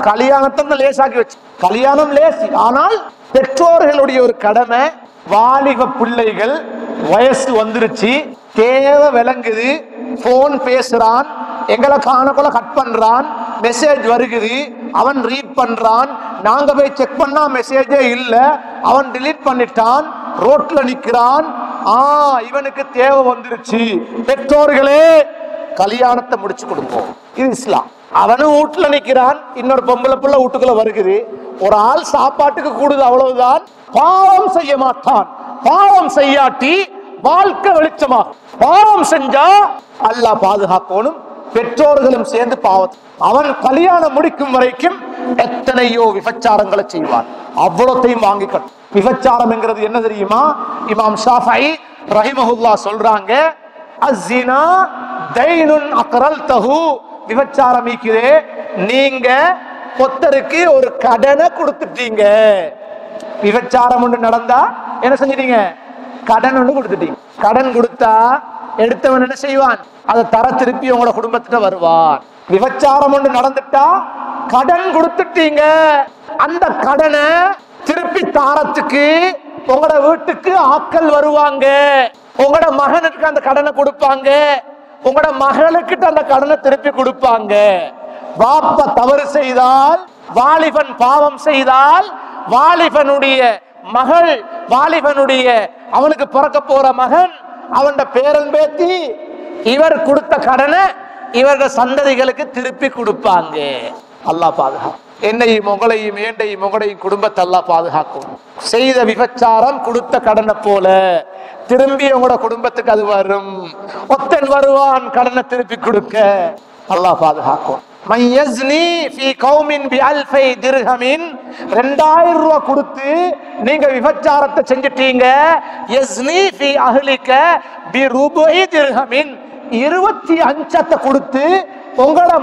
கல்யாணத்தை லேசாக்கி வச்சு, கல்யாணம் லேசி. ஆனால் பெற்றோர்களுடைய ஒரு கடமை, வாலிப பிள்ளைகள் வயசு வந்துருச்சு, தேவை விளங்குது, போன் பேசுறான், எங்களை காணக்குள்ள கட் பண்றான், மெசேஜ் வருகுது, அவன் ரீட் பண்றான், நாங்க போய் செக் பண்ணா மெசேஜே இல்ல, அவன் டிலீட் பண்ணிட்டான், ரோட்ல நிக்கிறான், இவனுக்கு தேவை வந்துருச்சு. பெற்றோர்களே கல்யாணத்தை முடிச்சு கொடுப்போம், இது இஸ்லாம். அவனும் வீட்டுல நிக்கிறான், இன்னொரு பொம்பளை புள்ள வீட்டுக்குள்ள வருகுது, ஒரு ஆள் சாப்பாட்டுக்கு கூடுது, அவ்வளவுதான். பாவம் செய்ய மாட்டான், பாவம் செய்யாட்டி வாழ்க்கை வெளிச்சமா. பாவம் செஞ்சா அல்லாஹ் பாதுகாக்கணும், பெற்றோர்களும் சேர்ந்து பாவம். அவன் கல்யாணம் முடிக்கும் வரைக்கும் எத்தனையோ விபச்சாரங்களை செய்வான், அவ்வளத்தையும் வாங்கிக்கணும். விபச்சாரம் என்கிறது என்ன தெரியுமா? இமாம் ஷாஃபிஈ ரஹிமஹுல்லாஹ் சொல்றாங்க, அஸ்ஸினா தைனுன் அக்ரல்தஹு, விபச்சாரம் இருக்குதே, நீங்க ஒருத்தருக்கு ஒரு கடனை கொடுத்துட்டீங்க. விபச்சாரம் ஒன்று நடந்தா என்ன செஞ்சிட்டீங்க? கடன் ஒண்ணு கொடுத்துட்டீங்க. கடன் கொடுத்தா எடுத்தவன் என்ன செய்வான்? அதை தர திருப்பி உங்களோட குடும்பத்துல வருவான். விபச்சாரம் ஒன்று நடந்துட்டா கடன் கொடுத்துட்டீங்க, அந்த கடனை திருப்பி தாரத்துக்கு உங்களோட வீட்டுக்கு ஆட்கள் வருவாங்க. உங்களோட மகனுக்கு அந்த கடனை கொடுப்பாங்க, உங்களோட மகளுக்கிட்ட அந்த கடனை திருப்பி கொடுப்பாங்க. பாப்ப தவறு செய்தால், வாலிபன் பாவம் செய்தால், வாலிபனுடைய மகள், வாலிபனுடைய அவனுக்கு பிறக்க போற மகன், அவன் பேரன் பேத்தி இவர் கொடுத்த கடனை இவர்கள் சந்ததிகளுக்கு திருப்பி கொடுப்பாங்க. அல்லாஹ் பாதுகாக்கும். என்னையும் உங்களையும் ஏண்டையும் உங்களையும் குடும்பத்தை அல்லாஹ் பாதுகாக்கும். செய்த விபச்சாரம் கொடுத்த கடனை போல திரும்பி உங்களோட குடும்பத்துக்கு அது வரும். ஒத்தன் வருவான் கடனை திருப்பி கொடுக்க. அல்லாஹ் பாதுகாக்கும். 2000 ரூபாய் கொடுத்து நீங்க விபச்சாரத்தை செஞ்சிட்டீங்க. 25 கொடுத்து உங்களோட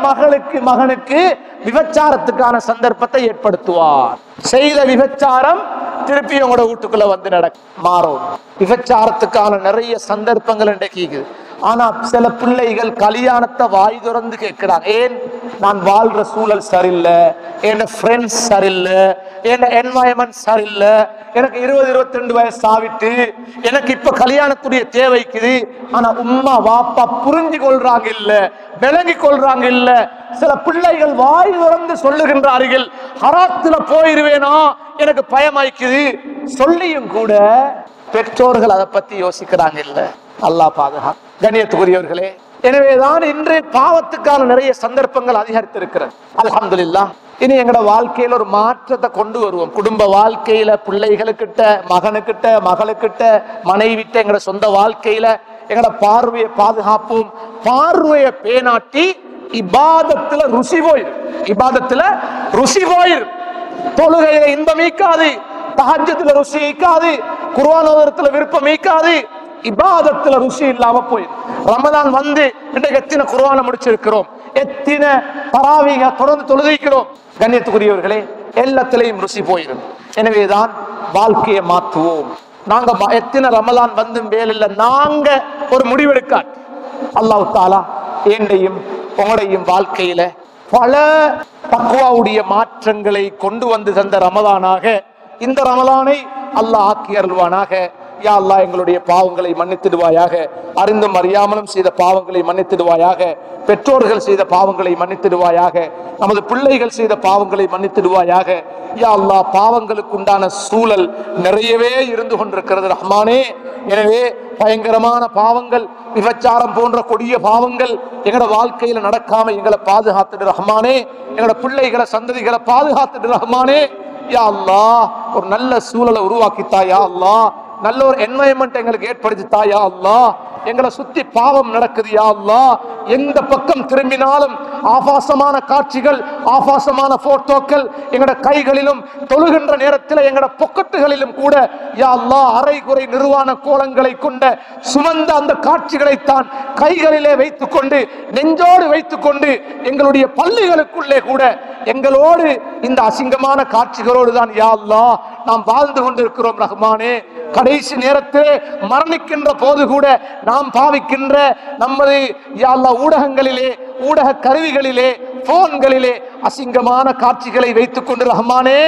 மகனுக்கு விபச்சாரத்துக்கான சந்தர்ப்பத்தை ஏற்படுத்துவார். செய்த விபச்சாரம் திருப்பி உங்களோட வீட்டுக்குள்ள வந்து மாறும். விபச்சாரத்துக்கான நிறைய சந்தர்ப்பங்கள் இன்றைக்கு. ஆனா சில பிள்ளைகள் கல்யாணத்தை வாய் திறந்து கேட்கிறாங்க. ஏன்? நான் வாழ்ற சூழல் சரியில்லை, என் ஃப்ரெண்ட்ஸ் சரியில்லை, என் என்வாயன்மெண்ட் சரியில்லை, எனக்கு 20-22 வயசு ஆவிட்டு, எனக்கு இப்ப கல்யாணத்துடைய தேவைக்குது. ஆனா உம்மா வாப்பா புரிஞ்சு கொள்றாங்க இல்ல, விளங்கி கொள்றாங்க இல்ல. சில பிள்ளைகள் வாய் திறந்து சொல்லுகின்றார்கள், ஹராத்துல போயிருவேனா எனக்கு பயமாய்க்குது. சொல்லியும் கூட பெற்றோர்கள் அதை பத்தி யோசிக்கிறாங்க இல்ல. அல்லாஹ் பாதுகாப்பு. கண்ணியத்துக்குரியவர்களே, எனவேதான் இன்று பாவத்துக்கான நிறைய சந்தர்ப்பங்கள் அதிகரித்திருக்கிறது. அல்ஹம்துலில்லாஹ். இனி எங்களோட வாழ்க்கையில ஒரு மாற்றத்தை கொண்டு வருவோம். குடும்ப வாழ்க்கையில, பிள்ளைகளுக்கிட்ட, மகனுக்கிட்ட, மகளுக்கிட்ட, மனைவிட்ட, எங்களோட சொந்த வாழ்க்கையில எங்களோட பார்வையை பாதுகாப்போம். பார்வையை பேணாட்டி இபாதத்துல ருசி போயிரும். இபாதத்துல ருசி போயிரும். தொழுகையில இன்பம் ஈக்காது, தஹஜ்ஜுதுல ருசி ஈக்காது, குர்ஆன் ஓதுறதுல விருப்பம் ஈக்காது, இபாதத்துல ருசி இல்லாம போயிடும். ரமதான் வந்து இன்றைக்கு எத்தனை குர்ஆனை முடிச்சிருக்கிறோம், எத்தனை தராவீக தொடர்ந்து தொழுதிக்கிறோம். கண்ணியத்துக்குரியவர்களே, எல்லாத்திலையும் ருசி போயிடும். எனவேதான் வாழ்க்கையை மாற்றுவோம். நாங்க எத்தனை ரமலான் வந்து வேலையில நாங்க ஒரு முடிவெடுக்க அல்லாஹ் தஆலா என்னையும் உங்களையும் வாழ்க்கையில பல தக்வாவுடைய மாற்றங்களை கொண்டு வந்து தந்த ரமலானாக இந்த ரமலானை அல்லாஹ் ஆக்கி அருள்வானாக. யா அல்லாஹ், எங்களுடைய பாவங்களை மன்னித்திடுவாயாக. அறிந்தும் அறியாமலும் செய்த பாவங்களை மன்னித்திடுவாயாக. பெற்றோர்கள் செய்த பாவங்களை மன்னித்திடுவாயாக. நமது பிள்ளைகள் செய்த பாவங்களை மன்னித்திடுவாயாக. யா அல்லாஹ், பாவங்களுக்கு உண்டான சூழல் நிறையவே இருந்து கொண்டிருக்கிறது ரஹ்மானே. எனவே பயங்கரமான பாவங்கள், விபச்சாரம் போன்ற கொடிய பாவங்கள் எங்களோட வாழ்க்கையில நடக்காம எங்களை பாதுகாத்துடு ரஹ்மானே. எங்களோட பிள்ளைகளை, சந்ததிகளை பாதுகாத்துடு ரஹ்மானே. யா அல்லாஹ், ஒரு நல்ல சூழலை உருவாக்கித்தா யா அல்லாஹ். நல்ல ஒரு என்வாயன்மெண்ட் எங்களுக்கு ஏற்படுத்தித்தா யா அல்லாஹ். எங்களை சுத்தி பாவம் நடக்குது யா அல்லாஹ். எந்த பக்கம் திரும்பினாலும் ஆபாசமான காட்சிகள், ஆபாசமான போட்டோக்கள் எங்கட கைகளிலும், தொழுகின்ற நேரத்தில் எங்கட பொக்கட்டுகளிலும் கூட யா அல்லாஹ் அரை குறை நிர்வாண கோலங்களை கொண்ட சுமந்த அந்த காட்சிகளைத்தான் கைகளிலே வைத்துக் கொண்டு, நெஞ்சோடு வைத்துக் கொண்டு, எங்களுடைய பள்ளிகளுக்குள்ளே கூட எங்களோடு இந்த அசிங்கமான காட்சிகளோடு தான் யா அல்லாஹ் நாம் வாழ்ந்து கொண்டிருக்கிறோம் ரஹ்மானே. கடைசி நேரத்தில் மரணிக்கின்ற போது கூட நாம் பாவிக்கின்ற நமது யா அல்லாஹ் ஊடகங்களிலே, ஊடக கருவிகளிலே, போன்களிலே அசிங்கமான காட்சிகளை வைத்துக் கொண்டு ரஹ்மானே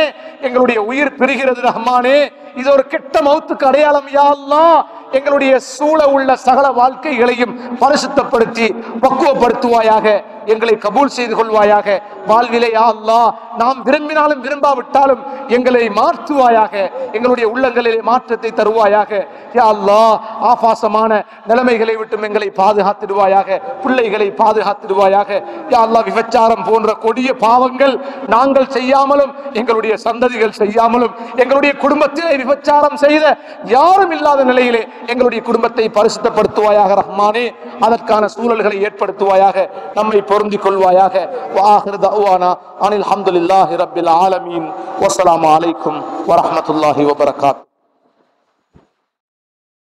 எங்களுடைய உயிர் பிரிகிறது ரஹ்மானே. இது ஒரு கெட்ட மௌத்துக்கு அடையாளம் யா அல்லாஹ். எங்களுடைய சூழ உள்ள சகல வாழ்க்கைகளையும் பரிசுத்தப்படுத்தி பக்குவப்படுத்துவாயாக. எங்களை கபூல் செய்து கொள்வாயாக. வாழ்விலே யா அல்லாஹ் நாம் விரும்பினாலும் விரும்பாவிட்டாலும் எங்களை மாற்றுவாயாக. எங்களுடைய உள்ளங்களிலே மாற்றத்தை தருவாயாக. யா அல்லாஹ், ஆபாசமான நிலைமைகளை விட்டும் எங்களை பாதுகாத்திடுவாயாக. பிள்ளைகளை பாதுகாத்திடுவாயாக. யா அல்லாஹ், விபச்சாரம் போன்ற கொடிய பாவங்கள் நாங்கள் செய்யாமலும், எங்களுடைய சந்ததிகள் செய்யாமலும், எங்களுடைய குடும்பத்திலே விபச்சாரம் செய்த யாரும் இல்லாத நிலையிலே எங்களுடைய குடும்பத்தை பரிசுத்தப்படுத்துவாயாக ரஹ்மானே. அதற்கான சூழல்களை ஏற்படுத்துவாயாக. நம்மை பொருந்திக் கொள்வாயாக. வஆகிரு தஅவானா அனில் ஹம்துலில்லாஹி ரப்பில் ஆலமீன். வஸ்ஸலாமு அலைக்கும் வரஹ்மத்துல்லாஹி வபரகாத்துஹு.